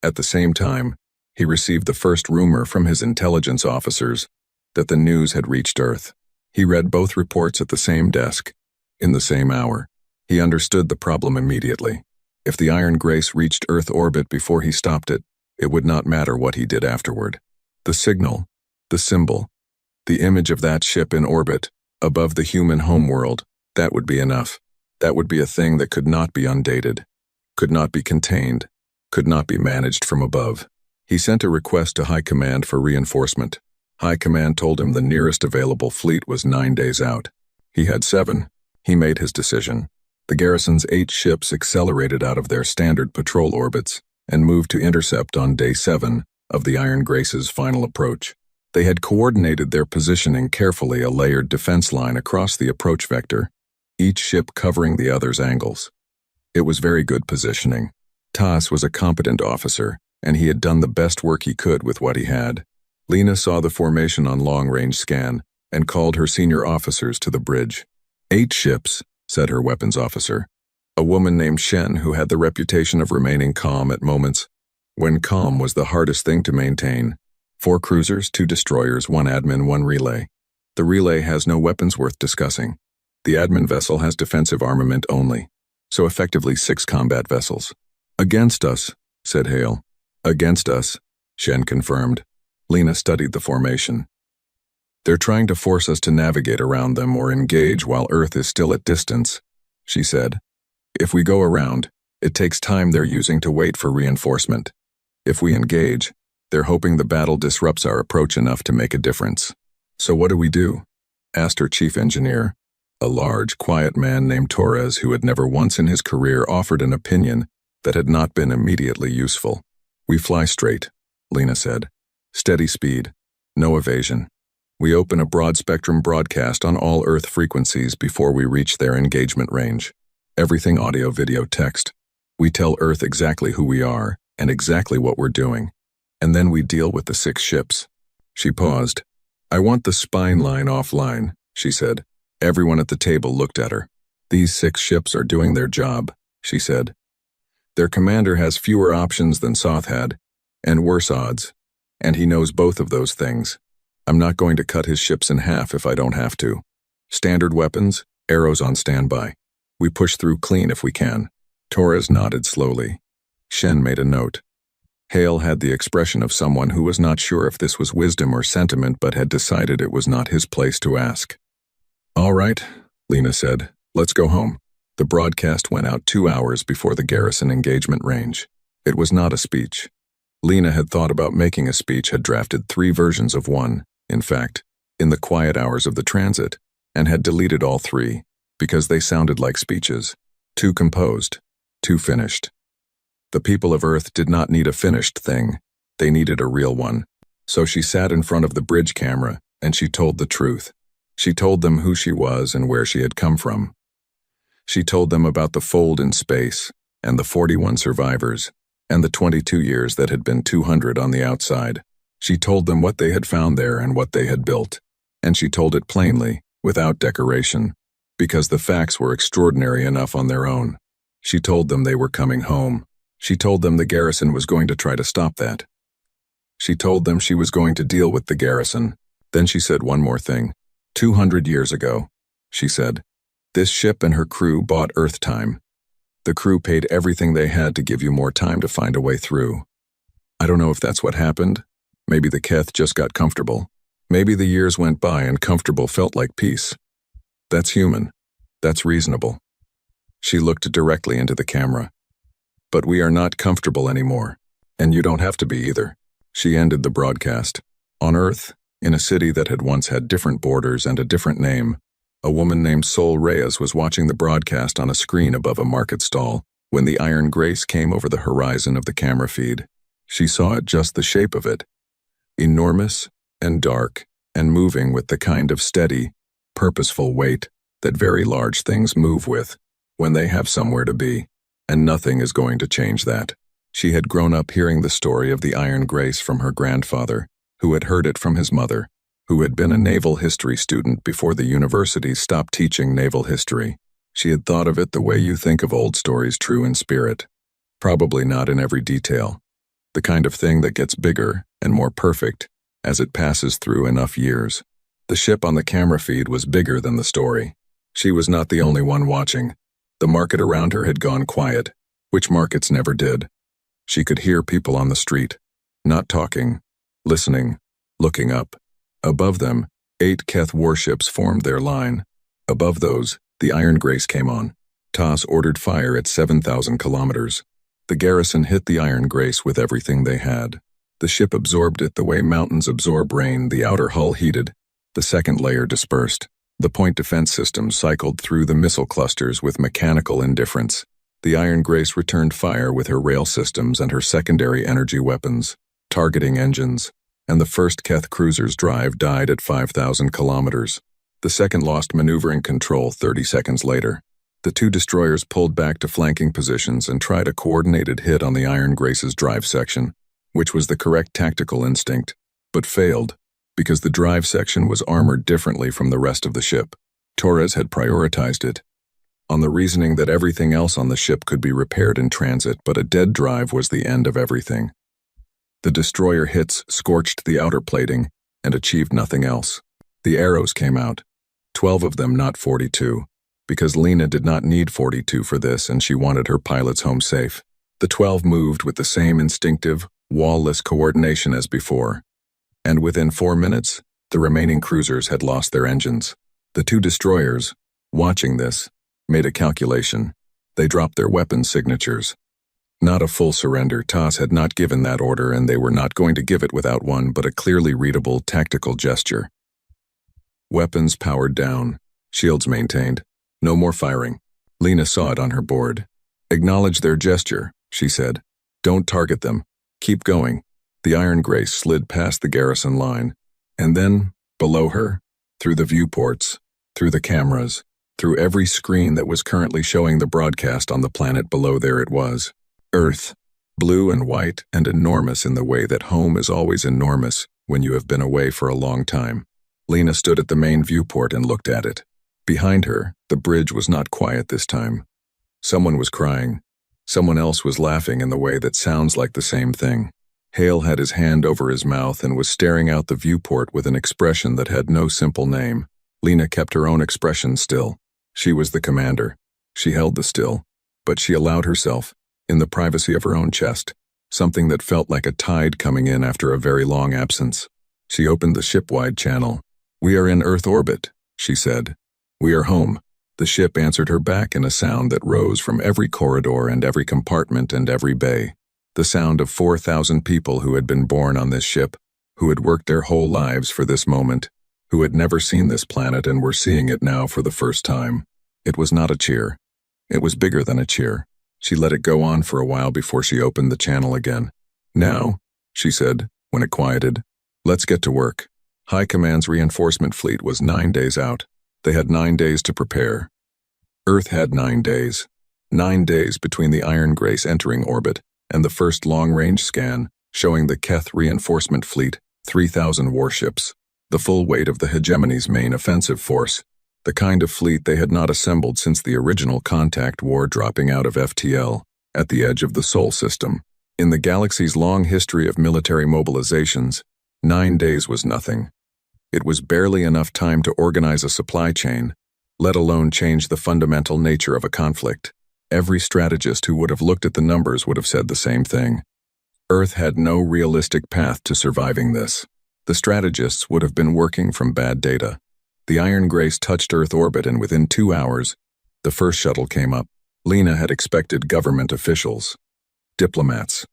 At the same time, he received the first rumor from his intelligence officers that the news had reached Earth. He read both reports at the same desk, in the same hour. He understood the problem immediately. If the Iron Grace reached Earth orbit before he stopped it, it would not matter what he did afterward. The signal, the symbol, The image of that ship in orbit, above the human homeworld, that would be enough. That would be a thing that could not be undated, could not be contained, could not be managed from above. He sent a request to High Command for reinforcement. High Command told him the nearest available fleet was 9 days out. He had 7. He made his decision. The garrison's 8 ships accelerated out of their standard patrol orbits and moved to intercept on day 7 of the Iron Grace's final approach. They had coordinated their positioning carefully, a layered defense line across the approach vector, each ship covering the other's angles. It was very good positioning. Tas was a competent officer, and he had done the best work he could with what he had. Lena saw the formation on long-range scan and called her senior officers to the bridge. 8 ships, said her weapons officer, a woman named Shen who had the reputation of remaining calm at moments when calm was the hardest thing to maintain. 4 cruisers, 2 destroyers, 1 admin, 1 relay. The relay has no weapons worth discussing. The admin vessel has defensive armament only, so effectively 6 combat vessels. Against us, said Hale. Against us, Shen confirmed. Lena studied the formation. They're trying to force us to navigate around them or engage while Earth is still at distance, she said. If we go around, it takes time they're using to wait for reinforcement. If we engage, they're hoping the battle disrupts our approach enough to make a difference. So what do we do? Asked her chief engineer, a large, quiet man named Torres who had never once in his career offered an opinion that had not been immediately useful. We fly straight, Lena said. Steady speed, no evasion. We open a broad-spectrum broadcast on all Earth frequencies before we reach their engagement range. Everything audio, video, text. We tell Earth exactly who we are and exactly what we're doing. And then we deal with the 6 ships. She paused. I want the spine line offline, she said. Everyone at the table looked at her. These 6 ships are doing their job, she said. Their commander has fewer options than Soth had, and worse odds, and he knows both of those things. I'm not going to cut his ships in half if I don't have to. Standard weapons, arrows on standby. We push through clean if we can. Torres nodded slowly. Shen made a note. Hale had the expression of someone who was not sure if this was wisdom or sentiment but had decided it was not his place to ask. All right, Lena said. Let's go home. The broadcast went out 2 hours before the garrison engagement range. It was not a speech. Lena had thought about making a speech, had drafted 3 versions of one, in fact, in the quiet hours of the transit, and had deleted all 3, because they sounded like speeches. Too composed, too finished. The people of Earth did not need a finished thing. They needed a real one. So she sat in front of the bridge camera, and she told the truth. She told them who she was and where she had come from. She told them about the fold in space, and the 41 survivors, and the 22 years that had been 200 on the outside. She told them what they had found there and what they had built, and she told it plainly, without decoration, because the facts were extraordinary enough on their own. She told them they were coming home. She told them the garrison was going to try to stop that. She told them she was going to deal with the garrison. Then she said one more thing. 200 years ago, she said, this ship and her crew bought Earth time. The crew paid everything they had to give you more time to find a way through. I don't know if that's what happened. Maybe the Keth just got comfortable. Maybe the years went by and comfortable felt like peace. That's human. That's reasonable. She looked directly into the camera. But we are not comfortable anymore. And you don't have to be either. She ended the broadcast. On Earth, in a city that had once had different borders and a different name, a woman named Sol Reyes was watching the broadcast on a screen above a market stall when the Iron Grace came over the horizon of the camera feed. She saw it, just the shape of it. Enormous and dark and moving with the kind of steady, purposeful weight that very large things move with when they have somewhere to be, and nothing is going to change that. She had grown up hearing the story of the Iron Grace from her grandfather, who had heard it from his mother, who had been a naval history student before the universities stopped teaching naval history. She had thought of it the way you think of old stories, true in spirit. Probably not in every detail. The kind of thing that gets bigger and more perfect as it passes through enough years. The ship on the camera feed was bigger than the story. She was not the only one watching. The market around her had gone quiet, which markets never did. She could hear people on the street, not talking, listening, looking up. Above them, 8 Keth warships formed their line. Above those, the Iron Grace came on. TOS ordered fire at 7,000 kilometers. The garrison hit the Iron Grace with everything they had. The ship absorbed it the way mountains absorb rain. The outer hull heated. The second layer dispersed. The point defense system cycled through the missile clusters with mechanical indifference. The Iron Grace returned fire with her rail systems and her secondary energy weapons, targeting engines, and the first Keth cruiser's drive died at 5,000 kilometers. The second lost maneuvering control 30 seconds later. The 2 destroyers pulled back to flanking positions and tried a coordinated hit on the Iron Grace's drive section, which was the correct tactical instinct, but failed because the drive section was armored differently from the rest of the ship. Torres had prioritized it, on the reasoning that everything else on the ship could be repaired in transit, but a dead drive was the end of everything. The destroyer hits scorched the outer plating and achieved nothing else. The arrows came out, 12 of them, not 42, because Lena did not need 42 for this and she wanted her pilots home safe. The 12 moved with the same instinctive, wall-less coordination as before, and within 4 minutes, the remaining cruisers had lost their engines. The 2 destroyers, watching this, made a calculation. They dropped their weapon signatures. Not a full surrender. TOS had not given that order, and they were not going to give it without one but a clearly readable tactical gesture. Weapons powered down. Shields maintained. No more firing. Lena saw it on her board. Acknowledge their gesture, she said. Don't target them. Keep going. The Iron Grace slid past the garrison line. And then, below her, through the viewports, through the cameras, through every screen that was currently showing the broadcast on the planet below, there it was. Earth. Blue and white and enormous in the way that home is always enormous when you have been away for a long time. Lena stood at the main viewport and looked at it. Behind her, the bridge was not quiet this time. Someone was crying. Someone else was laughing in the way that sounds like the same thing. Hale had his hand over his mouth and was staring out the viewport with an expression that had no simple name. Lena kept her own expression still. She was the commander. She held the still, but she allowed herself, in the privacy of her own chest, something that felt like a tide coming in after a very long absence. She opened the ship-wide channel. We are in Earth orbit, she said. We are home. The ship answered her back in a sound that rose from every corridor and every compartment and every bay. The sound of 4,000 people who had been born on this ship, who had worked their whole lives for this moment, who had never seen this planet and were seeing it now for the first time. It was not a cheer. It was bigger than a cheer. She let it go on for a while before she opened the channel again. Now, she said, when it quieted, let's get to work. High Command's reinforcement fleet was 9 days out. They had 9 days to prepare. Earth had 9 days. 9 days between the Iron Grace entering orbit and the first long-range scan showing the Keth reinforcement fleet, 3,000 warships, the full weight of the hegemony's main offensive force, the kind of fleet they had not assembled since the original contact war dropping out of FTL at the edge of the Sol system. In the galaxy's long history of military mobilizations, 9 days was nothing. It was barely enough time to organize a supply chain, let alone change the fundamental nature of a conflict. Every strategist who would have looked at the numbers would have said the same thing. Earth had no realistic path to surviving this. The strategists would have been working from bad data. The Iron Grace touched Earth orbit, and within 2 hours, the first shuttle came up. Lena had expected government officials, diplomats,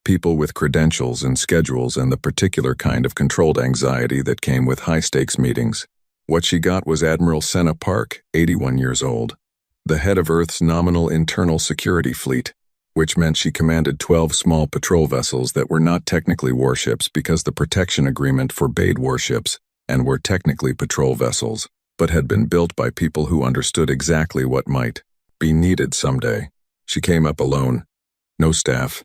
people with credentials and schedules and the particular kind of controlled anxiety that came with high-stakes meetings. What she got was Admiral Senna Park, 81 years old, the head of Earth's nominal internal security fleet, which meant she commanded 12 small patrol vessels that were not technically warships because the protection agreement forbade warships and were technically patrol vessels, but had been built by people who understood exactly what might be needed someday. She came up alone. No staff.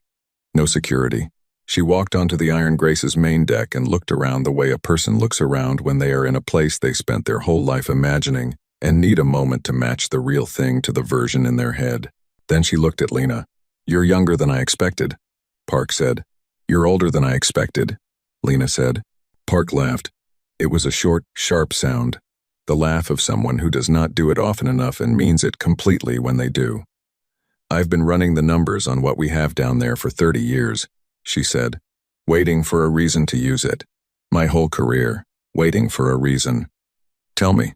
No security. She walked onto the Iron Grace's main deck and looked around the way a person looks around when they are in a place they spent their whole life imagining and need a moment to match the real thing to the version in their head. Then she looked at Lena. You're younger than I expected, Park said. You're older than I expected, Lena said. Park laughed. It was a short, sharp sound, the laugh of someone who does not do it often enough and means it completely when they do. I've been running the numbers on what we have down there for 30 years, she said, waiting for a reason to use it. My whole career. waiting for a reason. "Tell me,"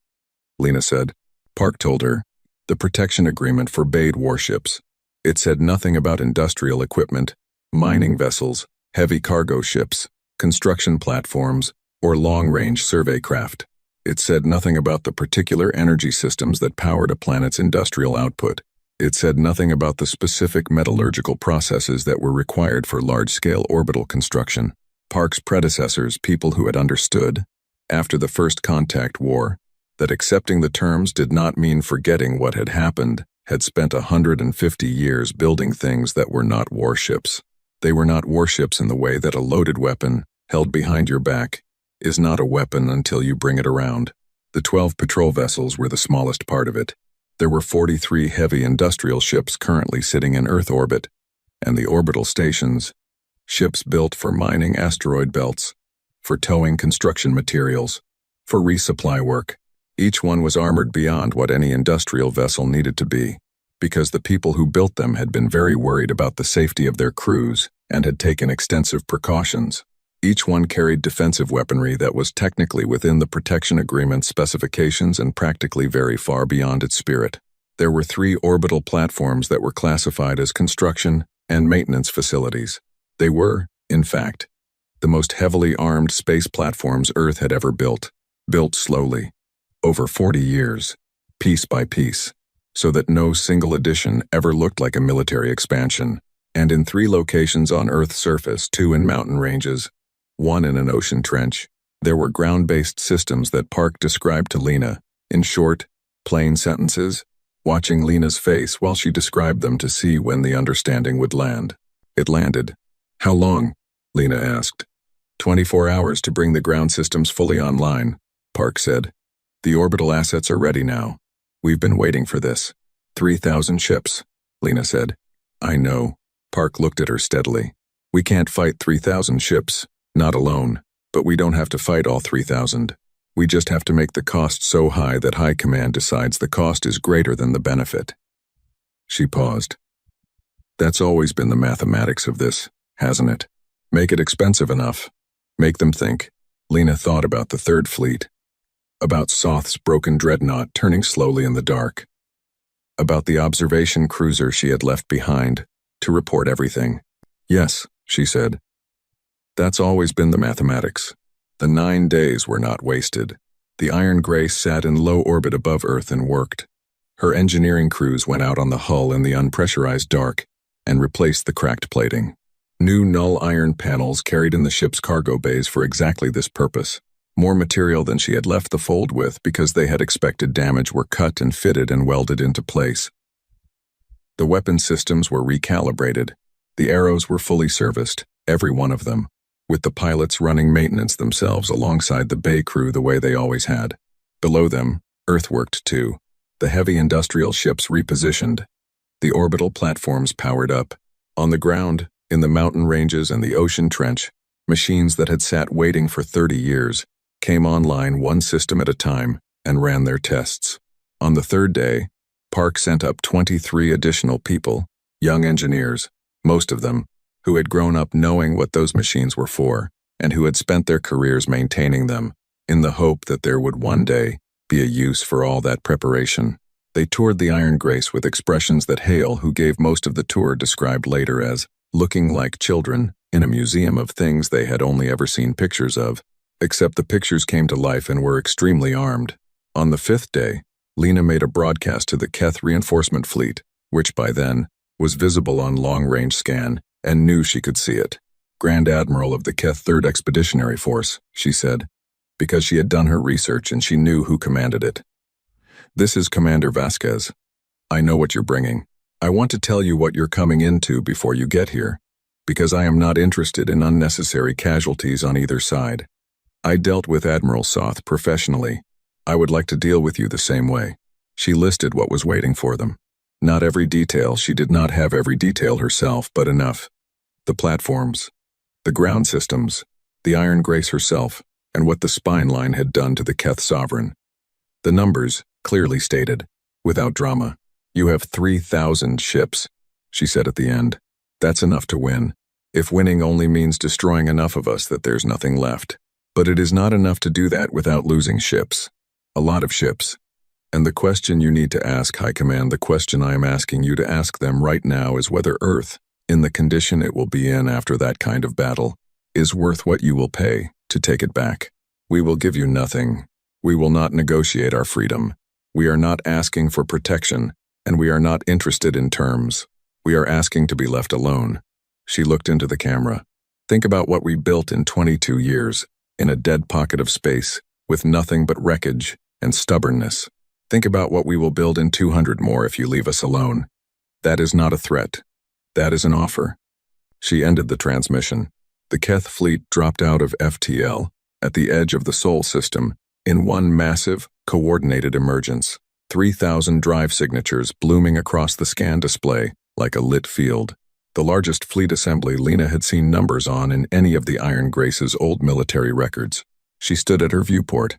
Lena said. Park told her. The protection agreement forbade warships. It said nothing about industrial equipment, mining vessels, heavy cargo ships, construction platforms, or long-range survey craft. It said nothing about the particular energy systems that powered a planet's industrial output. It said nothing about the specific metallurgical processes that were required for large-scale orbital construction. Park's predecessors, people who had understood, after the First Contact War, that accepting the terms did not mean forgetting what had happened, had spent 150 years building things that were not warships. They were not warships in the way that a loaded weapon, held behind your back, is not a weapon until you bring it around. The 12 patrol vessels were the smallest part of it. There were 43 heavy industrial ships currently sitting in Earth orbit, and the orbital stations, ships built for mining asteroid belts, for towing construction materials, for resupply work. Each one was armored beyond what any industrial vessel needed to be, because the people who built them had been very worried about the safety of their crews and had taken extensive precautions. Each one carried defensive weaponry that was technically within the protection agreement specifications and practically very far beyond its spirit. There were 3 orbital platforms that were classified as construction and maintenance facilities. They were, in fact, the most heavily armed space platforms Earth had ever built slowly, over 40 years, piece by piece, so that no single addition ever looked like a military expansion, and in 3 locations on Earth's surface, 2 in mountain ranges, 1 in an ocean trench. There were ground-based systems that Park described to Lena, in short, plain sentences, watching Lena's face while she described them to see when the understanding would land. It landed. "How long?" Lena asked. 24 hours to bring the ground systems fully online, Park said. "The orbital assets are ready now. We've been waiting for this." 3,000 ships, Lena said. "I know." Park looked at her steadily. "We can't fight 3,000 ships. Not alone, but we don't have to fight all 3,000. We just have to make the cost so high that High Command decides the cost is greater than the benefit." She paused. "That's always been the mathematics of this, hasn't it? Make it expensive enough. Make them think." Lena thought about the Third Fleet, about Soth's broken dreadnought turning slowly in the dark, about the observation cruiser she had left behind to report everything. "Yes," she said. "That's always been the mathematics." The 9 days were not wasted. The Iron Grace sat in low orbit above Earth and worked. Her engineering crews went out on the hull in the unpressurized dark and replaced the cracked plating. New null iron panels carried in the ship's cargo bays for exactly this purpose. More material than she had left the fold with because they had expected damage were cut and fitted and welded into place. The weapon systems were recalibrated. The arrows were fully serviced, every one of them, with the pilots running maintenance themselves alongside the bay crew the way they always had. Below them, Earth worked too. The heavy industrial ships repositioned. The orbital platforms powered up. On the ground, in the mountain ranges and the ocean trench, machines that had sat waiting for 30 years came online one system at a time and ran their tests. On the 3rd day, Park sent up 23 additional people, young engineers, most of them, who had grown up knowing what those machines were for, and who had spent their careers maintaining them, in the hope that there would one day be a use for all that preparation. They toured the Iron Grace with expressions that Hale, who gave most of the tour, described later as looking like children in a museum of things they had only ever seen pictures of, except the pictures came to life and were extremely armed. On the 5th day, Lena made a broadcast to the Keth reinforcement fleet, which by then was visible on long-range scan, and knew she could see it. "Grand Admiral of the Keth 3rd Expeditionary Force," she said, because she had done her research and she knew who commanded it. "This is Commander Vasquez. I know what you're bringing. I want to tell you what you're coming into before you get here, because I am not interested in unnecessary casualties on either side. I dealt with Admiral Soth professionally. I would like to deal with you the same way." She listed what was waiting for them. Not every detail, she did not have every detail herself, but enough. The platforms, the ground systems, the Iron Grace herself, and what the spine line had done to the Keth Sovereign. The numbers, clearly stated, without drama. "You have 3,000 ships," she said at the end. "That's enough to win, if winning only means destroying enough of us that there's nothing left. But it is not enough to do that without losing ships. A lot of ships. And the question you need to ask, High Command, the question I am asking you to ask them right now is whether Earth, in the condition it will be in after that kind of battle, is worth what you will pay to take it back. We will give you nothing. We will not negotiate our freedom. We are not asking for protection, and we are not interested in terms. We are asking to be left alone. She looked into the camera. Think about what we built in 22 years, in a dead pocket of space, with nothing but wreckage and stubbornness. Think about what we will build in 200 more if you leave us alone. That is not a threat. That is an offer. She ended the transmission. The Keth fleet dropped out of FTL, at the edge of the Sol system, in one massive, coordinated emergence. 3,000 drive signatures blooming across the scan display, like a lit field. The largest fleet assembly Lena had seen numbers on in any of the Iron Grace's old military records. She stood at her viewport.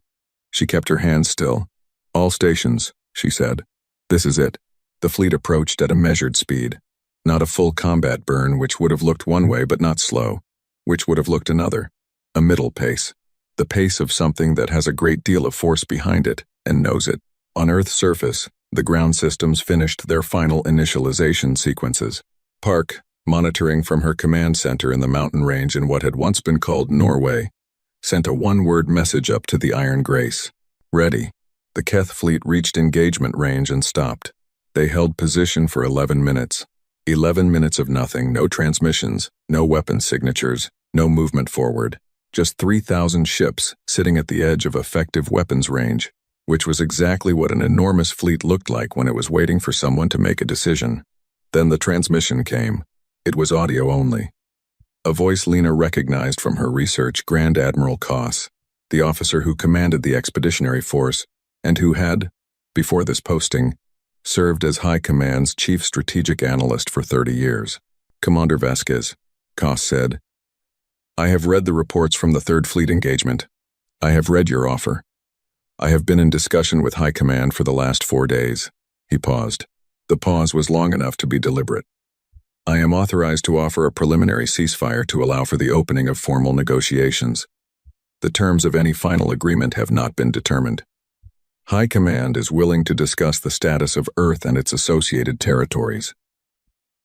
She kept her hands still. All stations, she said. This is it. The fleet approached at a measured speed. Not a full combat burn, which would have looked one way but not slow, which would have looked another. A middle pace. The pace of something that has a great deal of force behind it and knows it. On Earth's surface, the ground systems finished their final initialization sequences. Park, monitoring from her command center in the mountain range in what had once been called Norway, sent a one-word message up to the Iron Grace. Ready. The Keth fleet reached engagement range and stopped. They held position for 11 minutes. 11 minutes of nothing, no transmissions, no weapon signatures, no movement forward. Just 3,000 ships sitting at the edge of effective weapons range, which was exactly what an enormous fleet looked like when it was waiting for someone to make a decision. Then the transmission came. It was audio only. A voice Lena recognized from her research, Grand Admiral Koss, the officer who commanded the expeditionary force, and who had, before this posting, served as High Command's chief strategic analyst for 30 years. Commander Vasquez, Koss said, I have read the reports from the Third Fleet engagement. I have read your offer. I have been in discussion with High Command for the last 4 days. He paused. The pause was long enough to be deliberate. I am authorized to offer a preliminary ceasefire to allow for the opening of formal negotiations. The terms of any final agreement have not been determined. High Command is willing to discuss the status of Earth and its associated territories.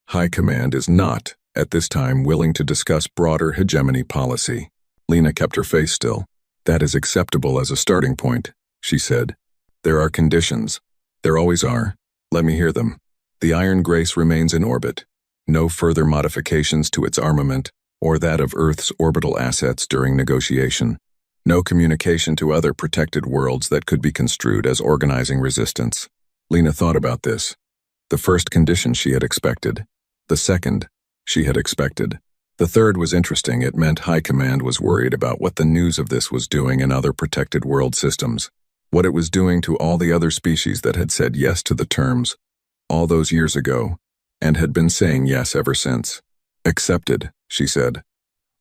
High Command is not, at this time, willing to discuss broader hegemony policy. Lena kept her face still. That is acceptable as a starting point, she said. There are conditions. There always are. Let me hear them. The Iron Grace remains in orbit. No further modifications to its armament or that of Earth's orbital assets during negotiation. No communication to other protected worlds that could be construed as organizing resistance. Lena thought about this. The first condition she had expected. The second, she had expected. The third was interesting. It meant High Command was worried about what the news of this was doing in other protected world systems. What it was doing to all the other species that had said yes to the terms all those years ago and had been saying yes ever since. Accepted, she said.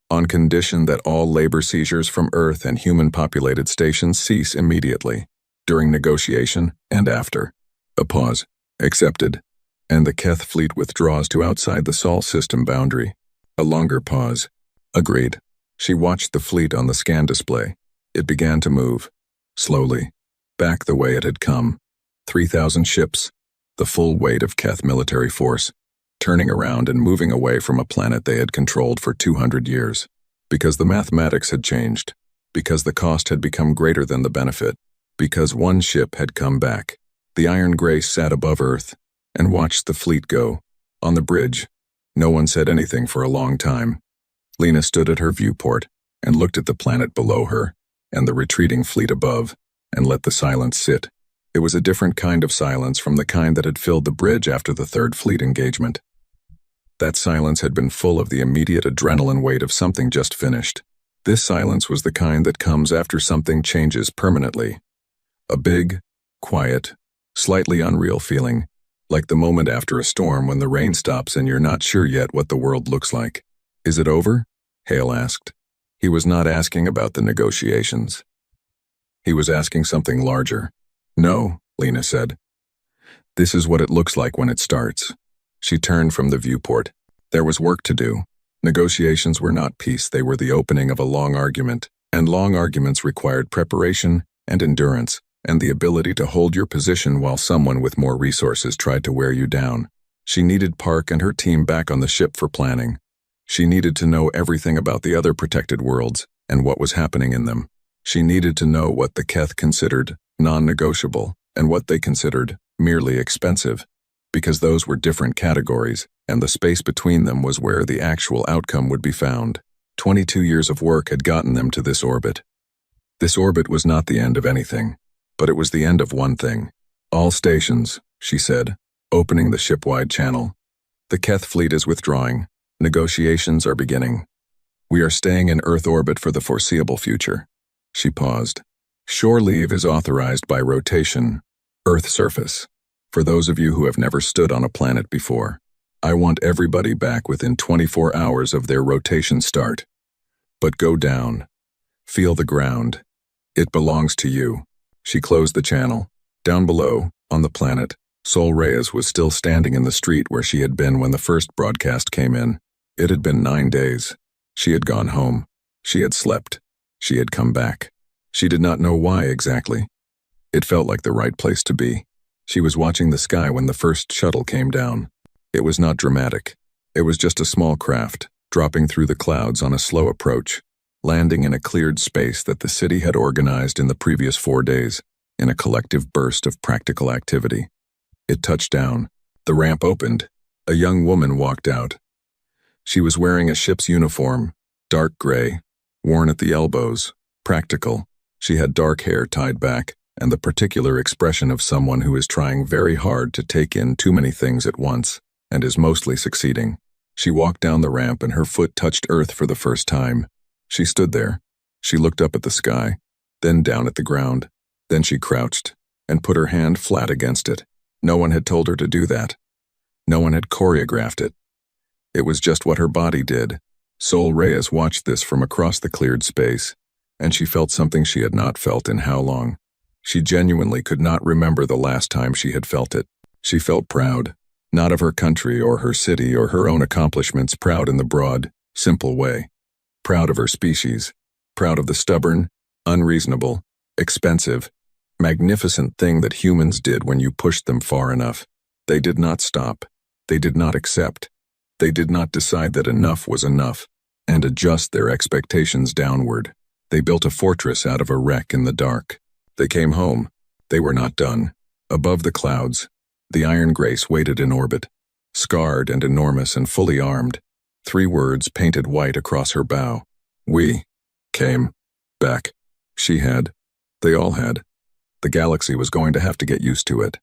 On condition that all labor seizures from Earth and human-populated stations cease immediately, during negotiation and after. A pause. Accepted. And the Keth fleet withdraws to outside the Sol system boundary. A longer pause. Agreed. She watched the fleet on the scan display. It began to move. Slowly. Back the way it had come. 3,000 ships. The full weight of Keth military force. Turning around and moving away from a planet they had controlled for 200 years. Because the mathematics had changed. Because the cost had become greater than the benefit. Because one ship had come back. The Iron Grace sat above Earth and watched the fleet go. On the bridge, no one said anything for a long time. Lena stood at her viewport and looked at the planet below her and the retreating fleet above and let the silence sit. It was a different kind of silence from the kind that had filled the bridge after the Third Fleet engagement. That silence had been full of the immediate adrenaline weight of something just finished. This silence was the kind that comes after something changes permanently. A big, quiet, slightly unreal feeling, like the moment after a storm when the rain stops and you're not sure yet what the world looks like. Is it over? Hale asked. He was not asking about the negotiations. He was asking something larger. No, Lena said. This is what it looks like when it starts. She turned from the viewport. There was work to do. Negotiations were not peace, they were the opening of a long argument, And long arguments required preparation and endurance, and the ability to hold your position while someone with more resources tried to wear you down. She needed Park and her team back on the ship for planning. She needed to know everything about the other protected worlds and what was happening in them. She needed to know what the Keth considered non-negotiable and what they considered merely expensive, because those were different categories, and the space between them was where the actual outcome would be found. 22 years of work had gotten them to this orbit. This orbit was not the end of anything, but it was the end of one thing. All stations, she said, opening the ship-wide channel. The Keth fleet is withdrawing. Negotiations are beginning. We are staying in Earth orbit for the foreseeable future. She paused. Shore leave is authorized by rotation, Earth surface. For those of you who have never stood on a planet before, I want everybody back within 24 hours of their rotation start. But go down. Feel the ground. It belongs to you. She closed the channel. Down below, on the planet, Sol Reyes was still standing in the street where she had been when the first broadcast came in. It had been 9 days. She had gone home. She had slept. She had come back. She did not know why exactly. It felt like the right place to be. She was watching the sky when the first shuttle came down. It was not dramatic. It was just a small craft, dropping through the clouds on a slow approach, landing in a cleared space that the city had organized in the previous 4 days, in a collective burst of practical activity. It touched down. The ramp opened. A young woman walked out. She was wearing a ship's uniform, dark gray, worn at the elbows, practical. She had dark hair tied back, and the particular expression of someone who is trying very hard to take in too many things at once, and is mostly succeeding. She walked down the ramp and her foot touched earth for the first time. She stood there. She looked up at the sky, then down at the ground. Then she crouched, and put her hand flat against it. No one had told her to do that. No one had choreographed it. It was just what her body did. Sol Reyes watched this from across the cleared space, and she felt something she had not felt in how long. She genuinely could not remember the last time she had felt it. She felt proud, not of her country or her city or her own accomplishments, proud in the broad, simple way. Proud of her species, proud of the stubborn, unreasonable, expensive, magnificent thing that humans did when you pushed them far enough. They did not stop. They did not accept. They did not decide that enough was enough and adjust their expectations downward. They built a fortress out of a wreck in the dark. They came home. They were not done. Above the clouds, the Iron Grace waited in orbit, scarred and enormous and fully armed. 3 words painted white across her bow. We came back. She had. They all had. The galaxy was going to have to get used to it.